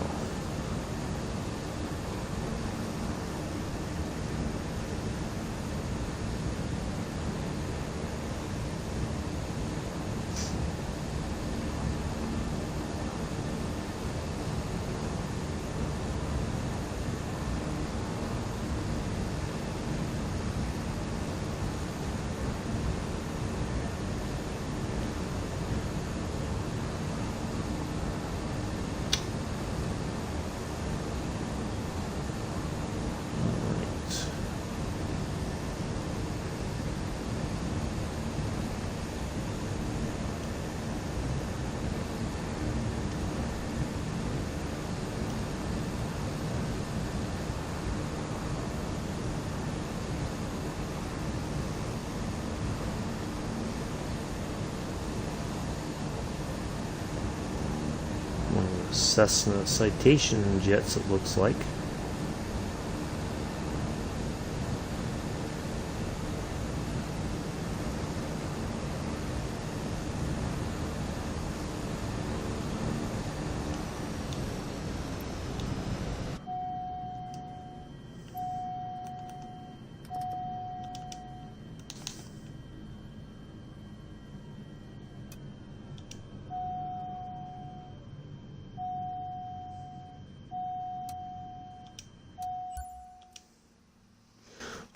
Cessna Citation jets, it looks like.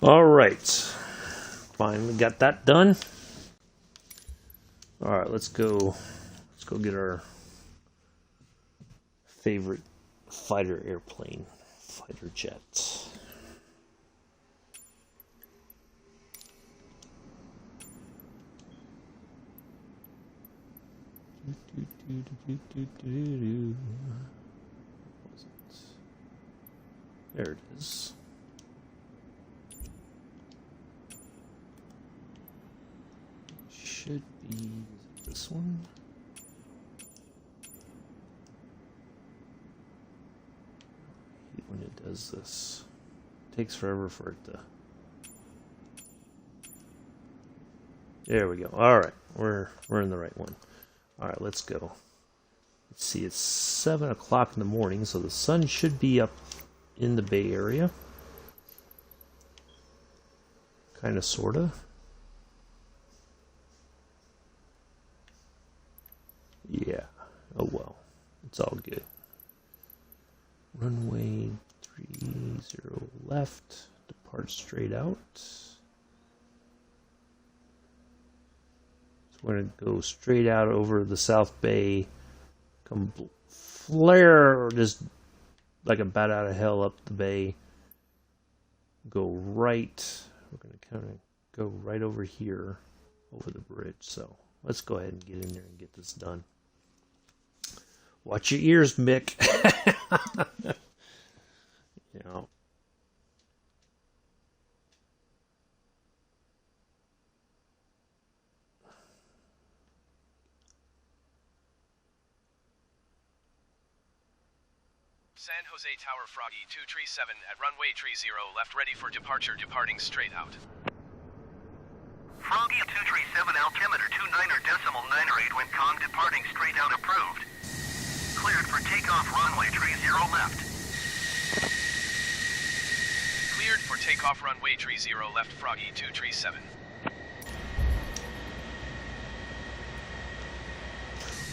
All right, finally got that done. All right, let's go get our favorite fighter airplane, fighter jet. There it is. Should be this one. I hate when it does this. It takes forever for it to. There we go. All right, we're in the right one. All right, let's go. Let's see. It's 7 o'clock in the morning, so the sun should be up in the Bay Area. Kind of, sorta. Yeah, oh well, it's all good. Runway 30 left, depart straight out. So we're going to go straight out over the South Bay, come flare just like a bat out of hell up the bay, go right. We're going to kind of go right over here, over the bridge. So let's go ahead and get in there and get this done. Watch your ears, Mick. You know. San Jose Tower Froggy 237 at runway 30 left ready for departure departing straight out. Froggy 237 altimeter 29.98 when com departing straight out approved. Cleared for takeoff runway 30 left. Cleared for takeoff runway 30 left Froggy 237.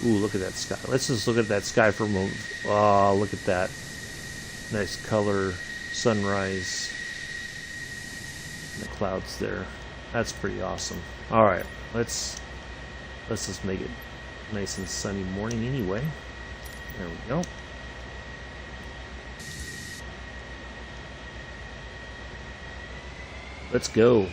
Ooh, look at that sky. Let's just look at that sky for a moment. Oh, look at that. Nice color, sunrise. And the clouds there. That's pretty awesome. Alright, let's just make it nice and sunny morning anyway. There we go. Let's go.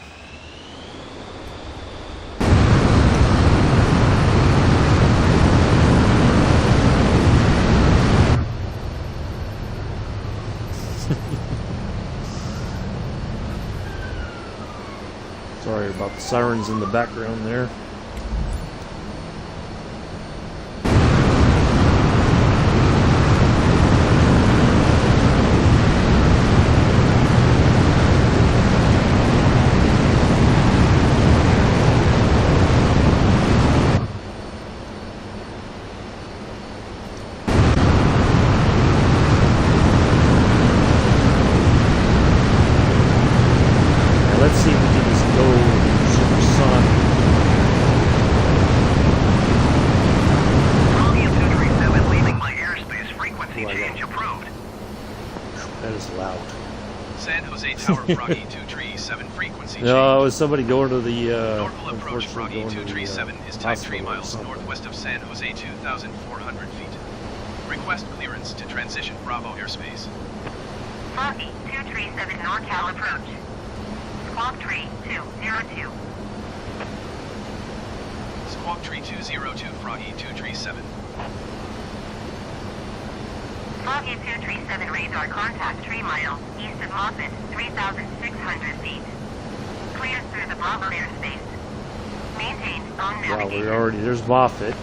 Sorry about the sirens in the background there. Let's see if we can just go supersonic. Froggy 237 leaving my airspace. Frequency change approved. That is loud. San Jose Tower Froggy 237 frequency change. No, it was somebody going to the, Normal approach Froggy unfortunately going to 237 the, is type 3 hospital or miles something. northwest of San Jose 2,400 feet. Request clearance to transition Bravo airspace. Froggy 237 NorCal approach. Squawk tree 202. Squawk Tree 202 Froggy 237. Froggy 237 radar contact 3 miles east of Moffett, 3,600 feet. Cleared through the Bravo airspace. Maintained on Well, navigation. we're already, there's Moffett.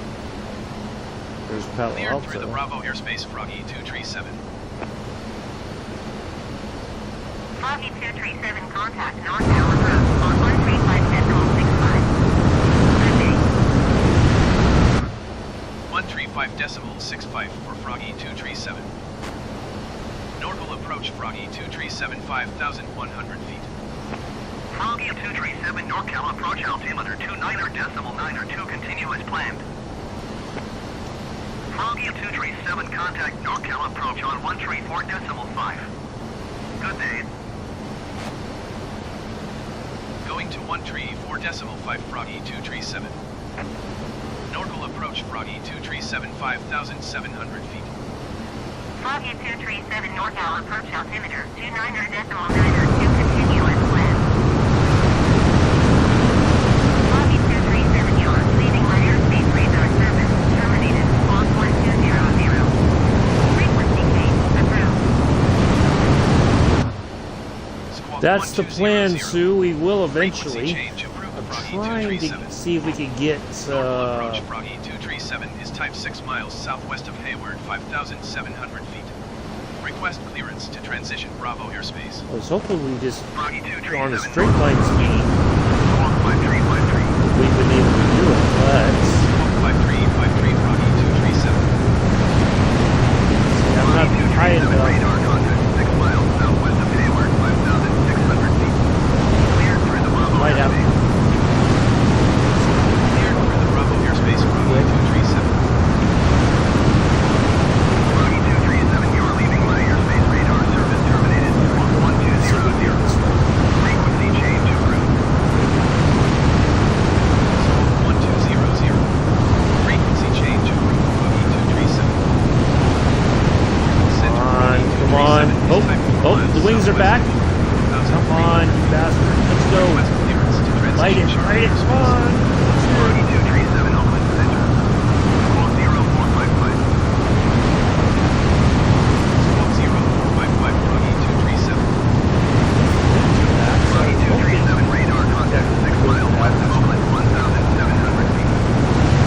There's Palo Cleared through the Alto. Bravo airspace Froggy 237. Froggy 237 contact NorCal approach on 135.65. Good day. 135.65 for Froggy 237. Normal approach Froggy 237 5,100 feet. Froggy 237 NorCal approach altimeter 29.92 continue as planned. Froggy 237 contact NorCal approach on 134.5. Good day. Going to 134.5 Froggy 237. Normal approach Froggy 237 5,700 feet. Froggy 237 NorCal approach altimeter 29.92 continue as planned. Froggy 237 you're leaving my airspace radar service terminated on 1200. Frequency change approved. Squawk That's the plan, 1200. Sue. We will Frequency eventually. change approved I'm Froggy trying 237. to see if we can get, Normal approach Froggy 237 is type 6 miles southwest of Hayward, 5,700 feet. Request clearance to transition Bravo airspace. I was hoping we just Froggy go on a 237 straight line speed. Squawk 5353. We've been able to do it, but Squawk 5353 Froggy 237. I'm not high Froggy 237 enough. radar contact 6 miles southwest of Hayward, 5,600 feet. Cleared through the Bravo Might have- airspace. Cleared through the Bravo airspace Froggy 237. Froggy 237, you are leaving my airspace. Radar service terminated. Squawk 1200. Frequency change approved. Squawk 1200. Frequency change approved Froggy 237. Center Froggy Come on. 237 is type 4 Oh, miles the wings are back. southwest of 4,000 Come feet. on, you bastard. Let's go. Request clearance to Light it, transition light it, come on. Froggy 237, Oakland Center. Squawk 0455. Squawk 0455 Froggy 237. Froggy 237, radar contact 6 miles west of Oakland, 1,700 feet.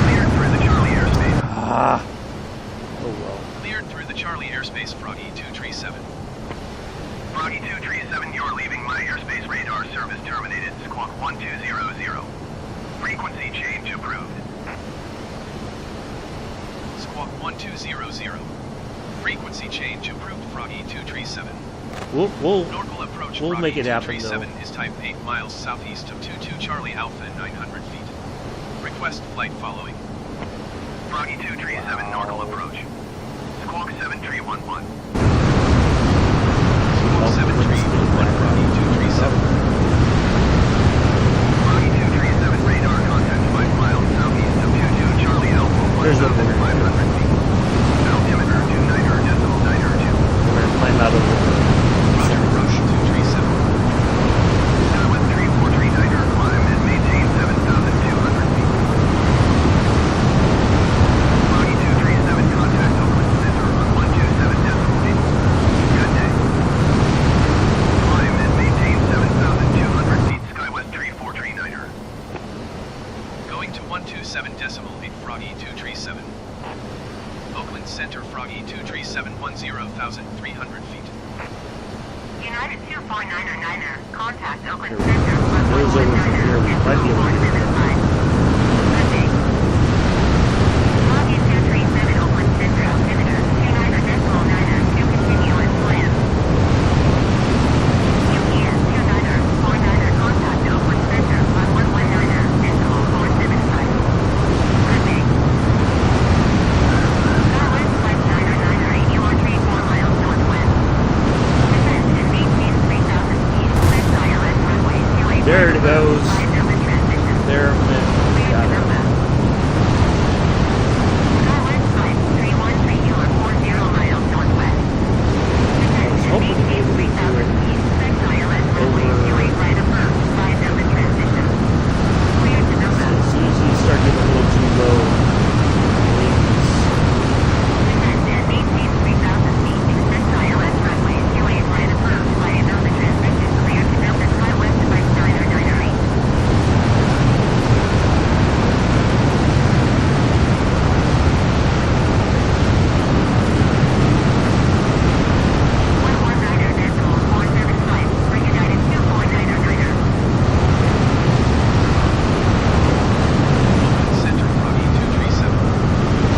Cleared through the Charlie airspace. Ah. Oh well. Cleared through the Charlie airspace Froggy Frequency change approved. Squawk 1200. Frequency change approved, Froggy 237. Normal approach, we'll Froggy make it happen, 237 though. is type 8 miles southeast of 22 Charlie Alpha at 900 feet. Request flight following. Froggy 237, normal approach. Squawk 7311. Squawk 7311, Froggy 237. Froggy 237, radar contact 5 miles southeast of 22 Charlie Alpha, There's a 1,500 feet. Altimeter 29.992. We're gonna climb out of Roger, Froggy 237. Skywest 3439er, climb and maintain 7,200 feet. Froggy 237, contact Oakland Center on 127.8. Good day. Climb and maintain 7,200 feet, Skywest 3439er. Going to 127.8, Froggy 237. Oakland Center, Froggy 237, 10,300 feet. United 249er, contact Oakland Here. Center on Those over from here, we might be able to get there. 119.75. Good day. Froggy 237, Oakland Center, altimeter 29.9er to continue as planned. UPS 2949er, contact Oakland Center on 119er, decimal 475. Good day. Northwest flight 998, you are 34 miles northwest. Descend and maintain 3,000 feet, set ILS runway 28. There it goes. 5,000 transition. there, man. Clear Got to it. Nova. Northwest flight 313, you are 40 miles northwest. Descend and hoping to be maintain able to do 3,000 it feet, set ILS runway over- 28 right approach, 5,000 transition. Clear to Nova. As soon as you start getting a little too low, wings. Descend and maintain 3,000 feet, extend ILS runway 28 right approach, via Nova transition, clear to Nova, Skywest flight 998. Oakland Center, Froggy 237.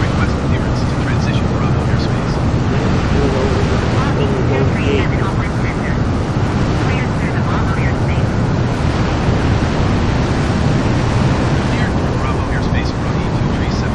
Request clearance to transition Bravo airspace. Cleared for Bravo airspace, Froggy 237.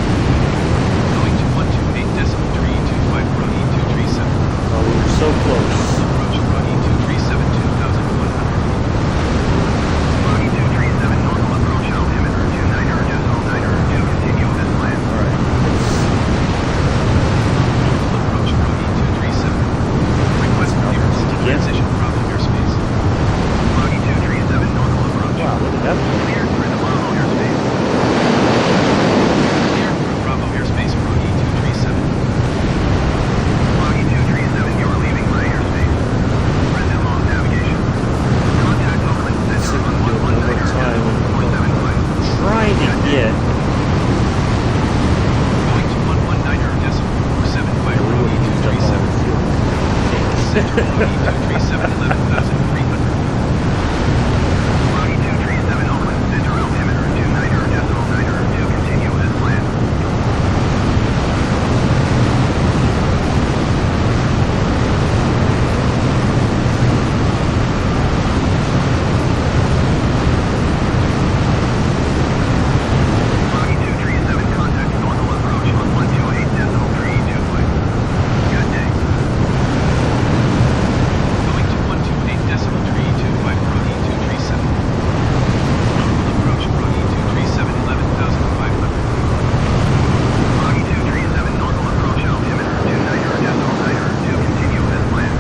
Going to 128.325, Froggy 237. Oh, we were so close. Approach Froggy 237, 2,100 feet. Froggy 237, normal approach, altimeter 29.9er to continue this plan. Alright. Normal approach, Froggy 237. Request clearance to transition Bravo airspace. Froggy 237, normal approach. Wow, look at that. Cleared for the Bravo airspace. Cleared for Bravo airspace, Froggy 237. Froggy 237, you're leaving my airspace. Resume on navigation. Contact Oakland See Center if we on can do it one more time. 119.475. Trying to get. Going to 119.475, We would Froggy have used up all 237. the fuel. Center, Froggy 237, 11,300 feet. Froggy 237, Oakland Center, altimeter 29.9er to continue as planned. Froggy 237, contact normal approach on 128.325. Good day. Going to 128.325, Froggy 237. Normal approach, Froggy 237, 11,500 feet. Froggy 237, normal approach, altimeter 29.9er to continue as planned.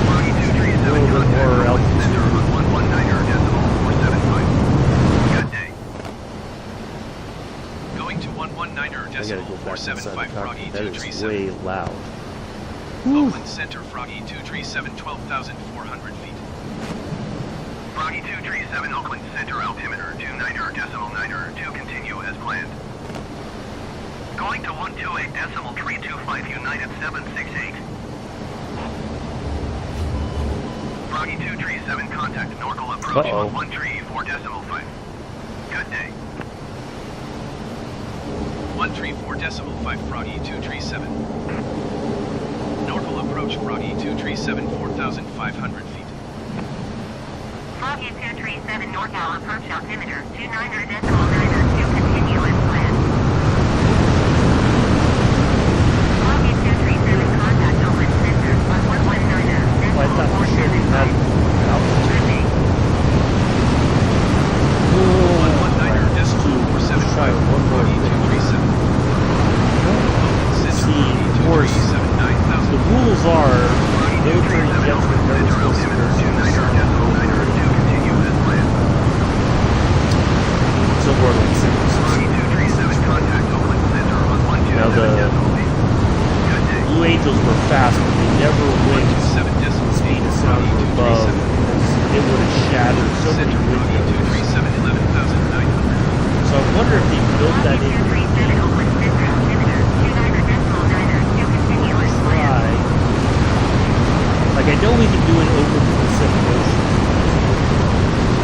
Froggy 237, A little bit contact more Oakland altitude. Center on 119.475. Good day. Going to I gotta go back inside the 119.475, Froggy cockpit. That is 237. way loud. Oakland Center, Froggy 237, 12,400 feet. Froggy 237 Oakland Center altimeter 29er to continue as planned. Going to 128.325 United 768. Froggy 237 contact Norcal approach on 134.5. Good day. 134.5 Froggy 237. Norcal approach Froggy 237 4,500 feet. Froggy 237 NorCal approach altimeter 29er.9 to continue as planned. Froggy 237 contact Oakland Center on 119er. Well, I thought for sure we had altitude. 119er.475 Froggy 237. See, of course, the rules are military jets are never supposed to go somewhere like 6. Now the Blue Angels were fast, but they never went the speed of sound or above because it would have shattered so many windows. So I wonder if they built that in. Like, I know we can do it over the Pacific Ocean.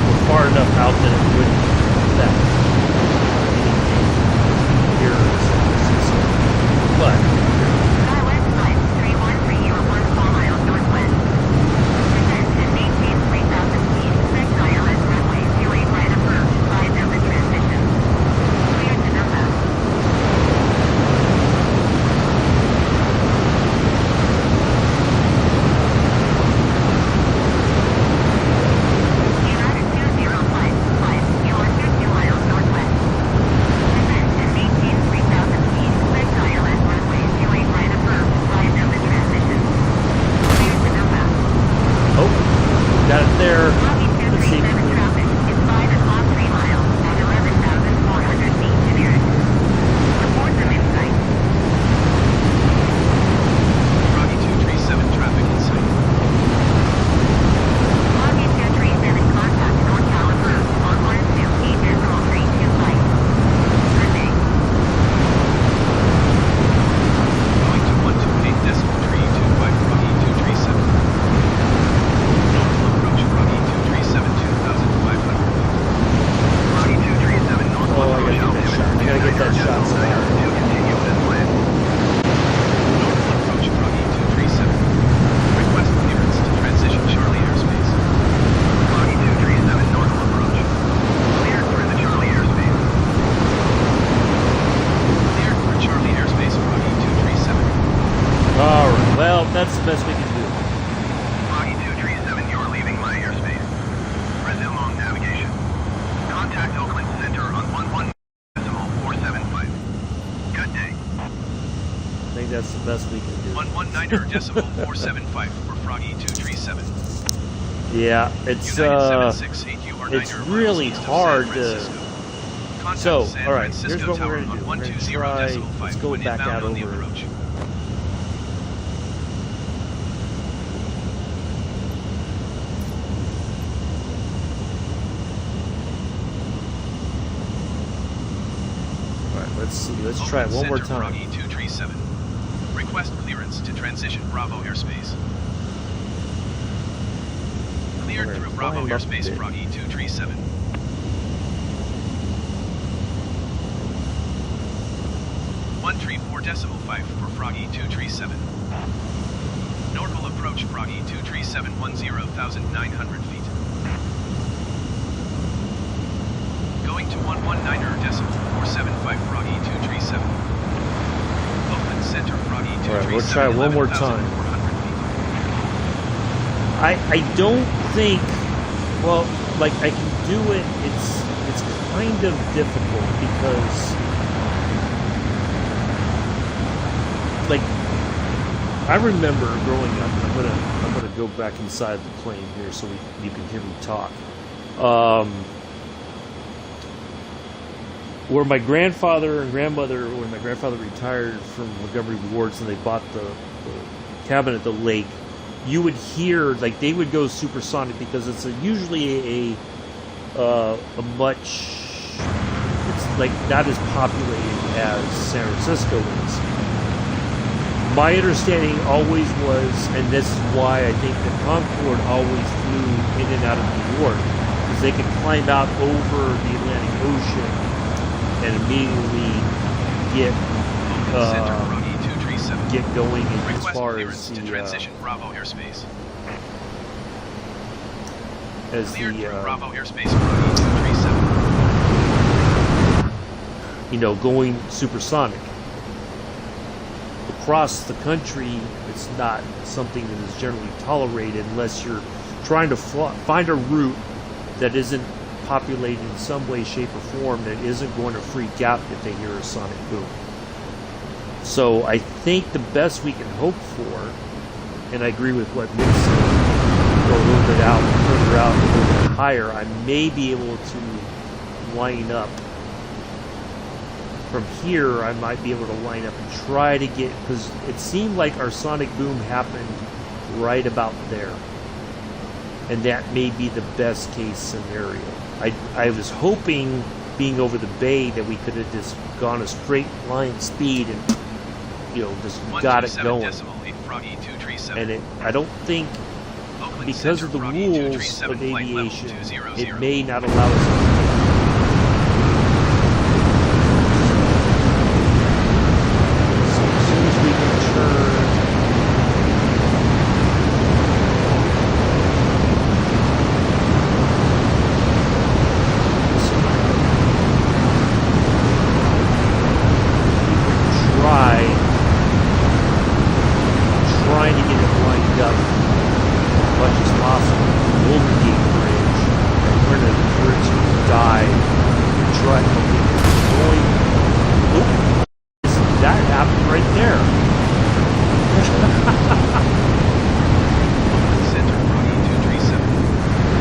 We're far enough out that it wouldn't affect anything here. But Skywest flight 313 or 1 miles northwest. Descend and maintain 3,000 feet. Expect ILS runway 28 right approach. 5 Delta transition. Clear to Nova. United 20 flight 5. You are 50 miles northwest. Descend and maintain 3,000 feet. Expect ILS runway 28 right approach. 5 Delta transition. Clear to Nova. oh, got it there. Froggy Let's see. 237 traffic is 5 o'clock 3 miles at 11,400 feet to nearest. Report them in sight. Froggy 237 traffic in sight. Froggy 237 contact NorCal approach on 128.32 flight. Good day. Going to 128.325 Froggy 237. Normal approach Froggy 237 2,500 feet. Froggy 237 Norcal Oh, I approach gotta get that shot. I gotta get that shot somewhere. to continue as planned. Normal approach Froggy 237. Request clearance to transition Charlie airspace. Froggy 237 Norcal approach. Cleared for the Charlie airspace. Cleared for Charlie airspace Froggy 237. Alright, well, that's the best we can do. Froggy 237, you're leaving my airspace. Resume on navigation. Contact Oakland Center on 11.475. Good day. I think that's the best we can do. 119.475 for Froggy 237. Yeah, it's United 768 UR9 it's really east of hard San to. Francisco. Contact So, San all right, here's Francisco what we're Tower gonna do. on We're gonna try. 120.5 Let's go when back inbound out on the over. approach. All right, let's see. Let's try it one more Center time. Froggy 237. Request clearance to transition Bravo airspace. Cleared We're through gonna Bravo climb up a airspace bit. Froggy 237. 134.5 for Froggy 237. Normal approach Froggy 237 10,900 feet. Going to 119.475 Froggy 237. Oakland Center Froggy 237. All right, we'll try it one more time. 11,400 feet. I don't think. Well, like I can do it. It's kind of difficult because like I remember growing up. I'm gonna go back inside the plane here so you can hear me talk. Where my grandfather and grandmother, when my grandfather retired from Montgomery Wards and they bought the cabin at the lake, you would hear, like, they would go supersonic because it's usually a much, it's like not as populated as San Francisco is. My understanding always was, and this is why I think the Concorde always flew in and out of New York, because they could climb out over the Atlantic Ocean and immediately get going as far as the transition Bravo airspace. As Cleared the through Bravo airspace Bravo 237. you know, going supersonic. Across the country, it's not something that is generally tolerated unless you're trying to find a route that isn't populated in some way, shape, or form that isn't going to freak out if they hear a sonic boom. So I think the best we can hope for, and I agree with what Mick said, go a little bit out, further out, a little bit higher, I may be able to line up. From here, I might be able to line up and try to get, because it seemed like our sonic boom happened right about there. And that may be the best case scenario. I was hoping, being over the bay, that we could have just gone a straight line speed and, you know, just got it going. And I don't think, because of the rules of aviation, it may not allow us to. Trying to get it lined up as much as possible. Golden Gate Bridge, and we're going to bridge dive and try to get it going. Oop, that happened right there. Center Bravo 237.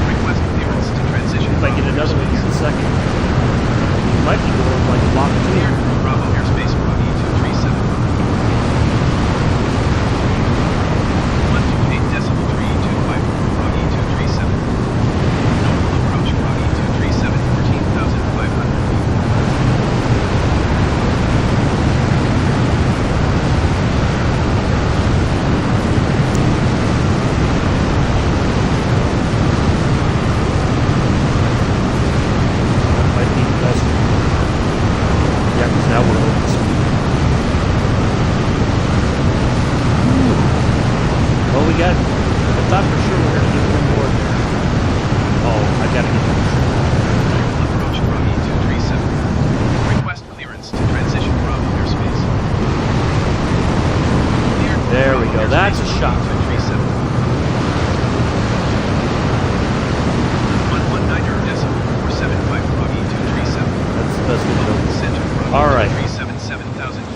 Request clearance to transition. If I get another one here in a second, we might be going like Block 2. Cleared through Bravo airspace Bravo 237. 7,000 feet.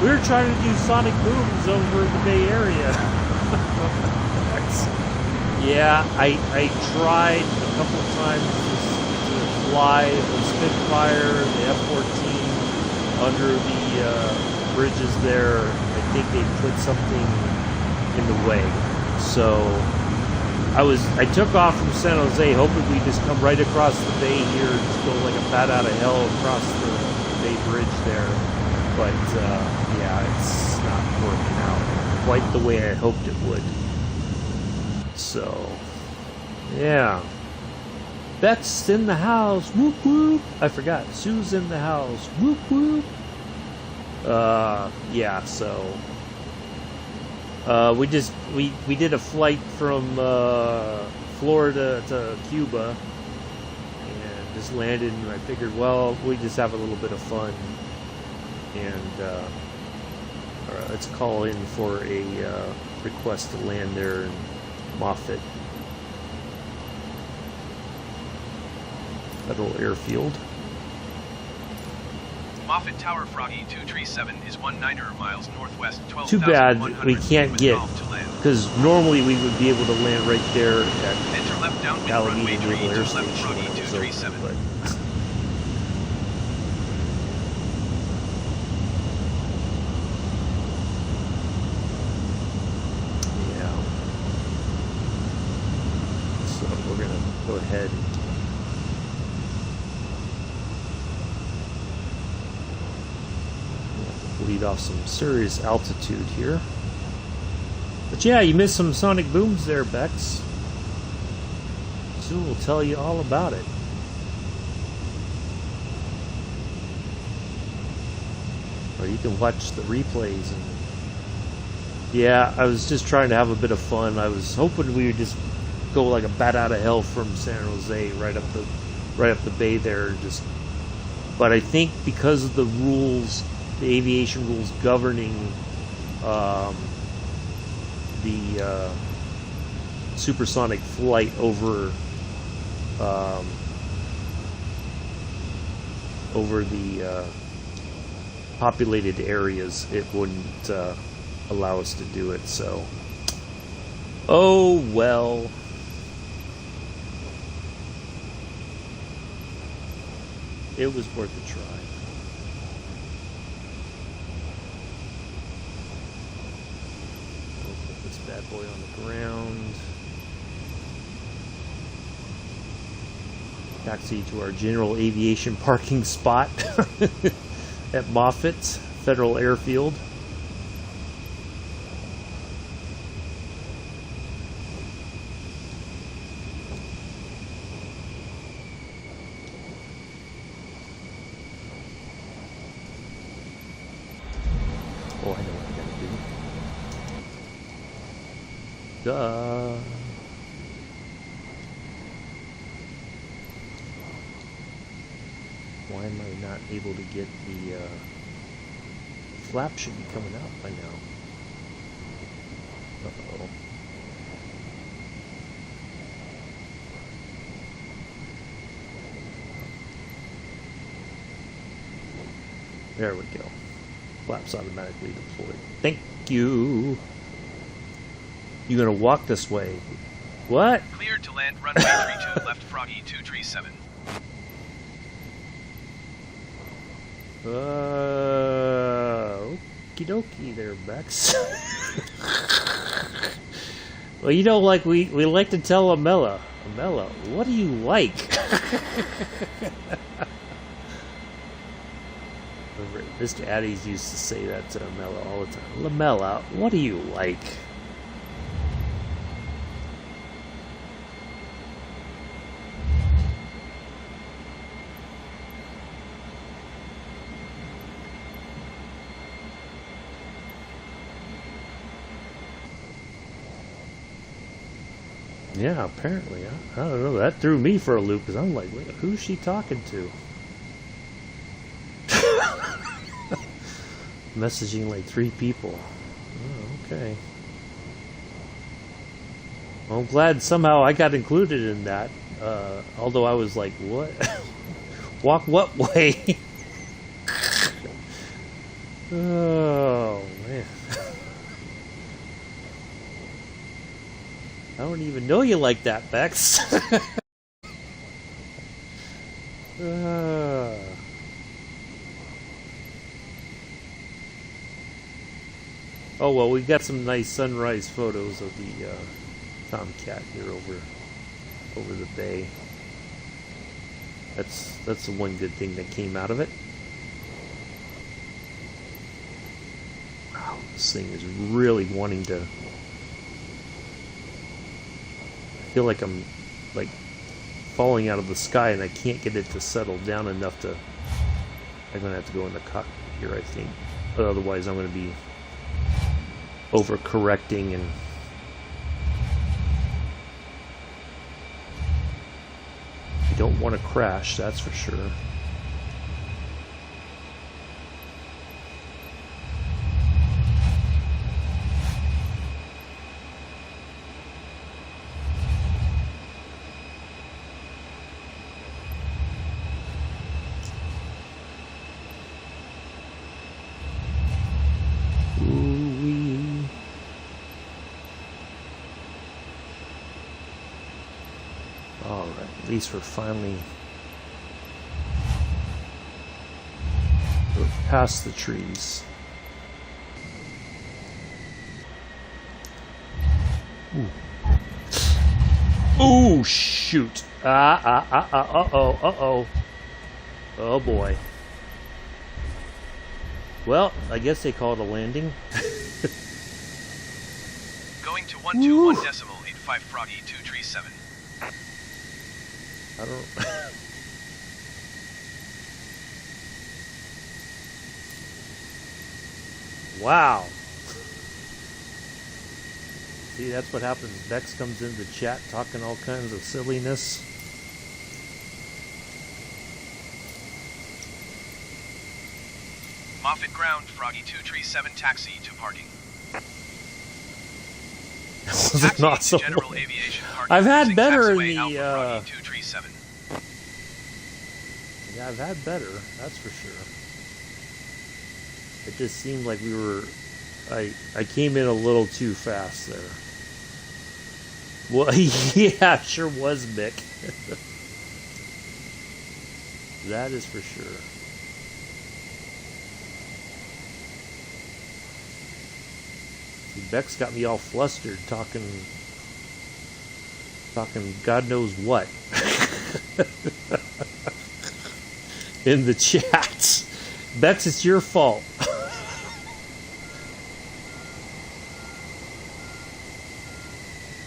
We were trying to do sonic booms over the Bay Area. Yeah, I tried a couple of times to fly the Spitfire, the F-14 under the bridges there. I think they put something in the way. So I took off from San Jose, hoping we just come right across the bay here and just go like a bat out of hell across the Bay Bridge there. But yeah, it's not working out quite the way I hoped it would. So, yeah. Beth's in the house. Whoop whoop. I forgot. Sue's in the house. Whoop whoop. Yeah, so we did a flight from Florida to Cuba and just landed, and I figured, well, we just have a little bit of fun. And all right, let's call in for a request to land there in Moffett Federal Airfield. Moffett Tower Froggy 237 is 19 miles northwest, Too bad 12,100 we can't with get, golf to land. because normally we would be able to land right there at Enter left downwind runway Alameda 3 Naval Air to left Station Froggy when it was 237. open, but yeah. So we're gonna go ahead and lead off some serious altitude here. But yeah, you missed some sonic booms there, Bex. Soon we'll tell you all about it. Or you can watch the replays. And yeah, I was just trying to have a bit of fun. I was hoping we would just go like a bat out of hell from San Jose right up the bay there. But I think because of the rules, the aviation rules governing the supersonic flight over the populated areas, it wouldn't allow us to do it. So, oh well. It was worth a try. We'll put this bad boy on the ground. Taxi to our general aviation parking spot at Moffett Federal Airfield. Oh, I know what I gotta do. Duh. Why am I not able to get the flap? Should be coming out by now. Uh-oh. There we go. Flaps automatically deployed. Thank you. You gonna walk this way? What? Cleared to land runway 32 left Froggy 237. Okie dokie there, Bex. Well, you know, like we like to tell Amela, what do you like? Mr. Addies used to say that to Lamella all the time. Lamella, what do you like? Yeah, apparently. I don't know. That threw me for a loop because I'm like, wait, who's she talking to? Messaging like 3 people. Oh, okay. Well, I'm glad somehow I got included in that. Although I was like, what? Walk what way? Oh, man. I don't even know you like that, Bex. Oh well, we got some nice sunrise photos of the Tomcat here over the bay. That's the one good thing that came out of it. Wow, this thing is really wanting to. I feel like I'm like falling out of the sky, and I can't get it to settle down enough to. I'm gonna have to go in the cockpit here, I think, but otherwise I'm gonna be overcorrecting and you don't want to crash, that's for sure. least we're finally past the trees. Ooh. Ooh, shoot. Uh-oh. Oh, boy. Well, I guess they call it a landing. Going to 121.85 Froggy 237. I don't... Wow. See, that's what happens. Bex comes into chat talking all kinds of silliness. Moffat ground, Froggy 237 taxi to parking. Taxi not to so general well. aviation parking. I've had better in Taxiway the... Alpha Froggy 237. Yeah, I've had better, that's for sure. It just seemed like we were... I came in a little too fast there. Well, yeah, sure was, Mick. That is for sure. Beck's got me all flustered talking God knows what in the chats. Bex, it's your fault.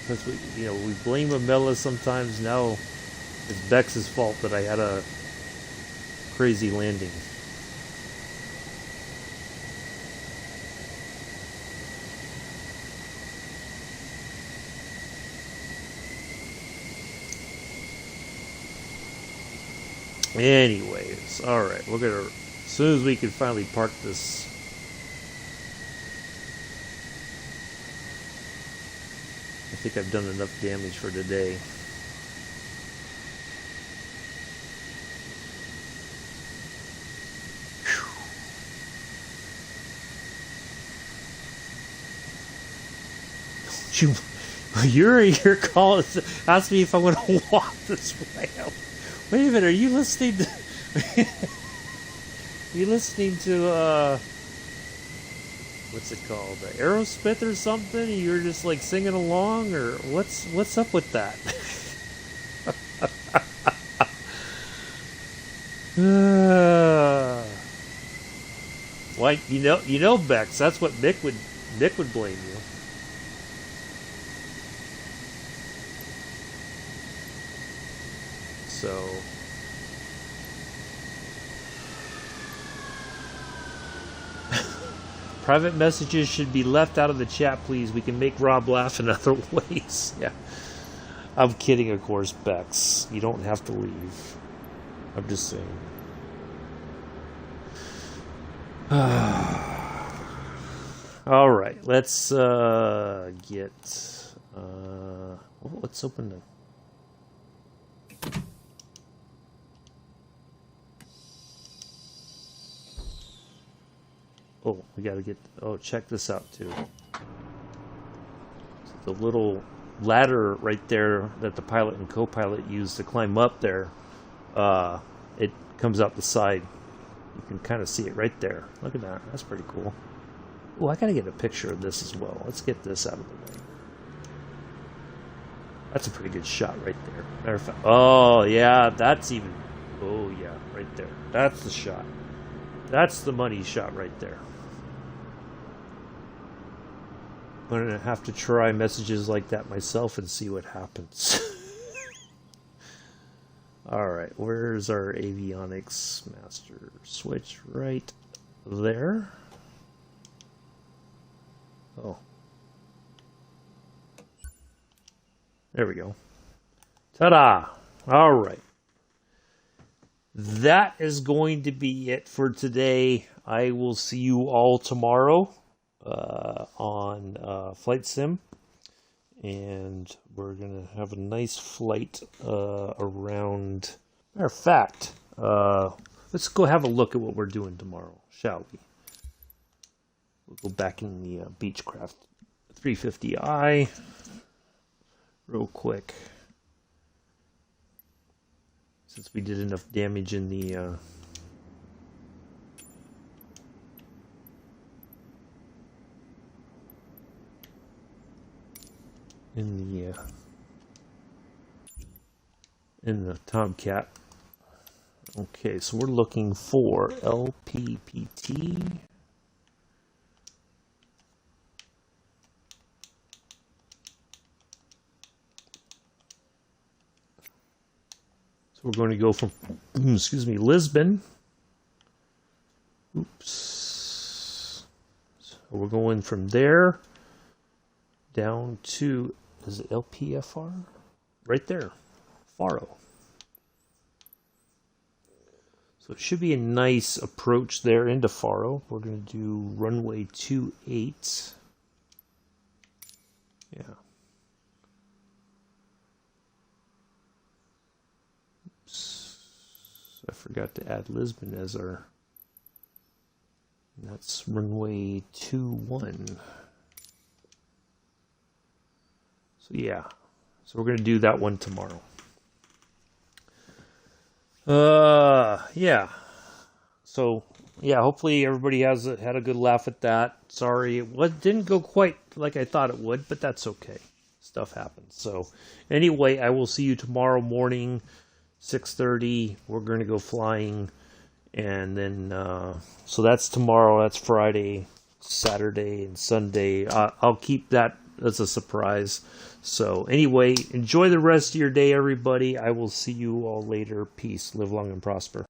Because we blame Amela sometimes. Now it's Bex's fault that I had a crazy landing. Anyways, alright, we're gonna, as soon as we can finally park this. I think I've done enough damage for today. You're calling, ask me if I want to walk this way. Wait a minute, are you listening to... what's it called? Aerosmith or something? You're just like singing along? Or what's up with that? Why, you know, Bex, that's what Nick would blame you. So private messages should be left out of the chat, please. We can make Rob laugh in other ways. Yeah. I'm kidding, of course, Bex. You don't have to leave. I'm just saying. All right, let's get let's open the Oh, we gotta get... Oh, check this out, too. So the little ladder right there that the pilot and co-pilot use to climb up there, it comes out the side. You can kind of see it right there. Look at that. That's pretty cool. Oh, I gotta get a picture of this as well. Let's get this out of the way. That's a pretty good shot right there. Oh, yeah, that's even... Oh, yeah, right there. That's the shot. That's the money shot right there. I'm going to have to try messages like that myself and see what happens. Alright, where's our avionics master switch? Right there. Oh. There we go. Ta-da! Alright. That is going to be it for today. I will see you all tomorrow on Flight Sim. And we're going to have a nice flight around... Matter of fact, let's go have a look at what we're doing tomorrow, shall we? We'll go back in the Beechcraft 350i real quick. since we did enough damage in the in the Tomcat. Okay, so we're looking for LPPT. So we're going to go from, excuse me, Lisbon. Oops. So we're going from there down to, is it LPFR? Right there, Faro. So it should be a nice approach there into Faro. We're going to do runway 28. Yeah. Oops. I forgot to add Lisbon as our, and that's runway 21. So yeah. So we're going to do that one tomorrow. Yeah. So, yeah, hopefully everybody had a good laugh at that. Sorry, it didn't go quite like I thought it would, but that's okay. Stuff happens. So, anyway, I will see you tomorrow morning, 6:30. We're going to go flying, and then, so that's tomorrow. That's Friday, Saturday, and Sunday. I'll keep that as a surprise. So anyway, enjoy the rest of your day, everybody. I will see you all later. Peace. Live long and prosper.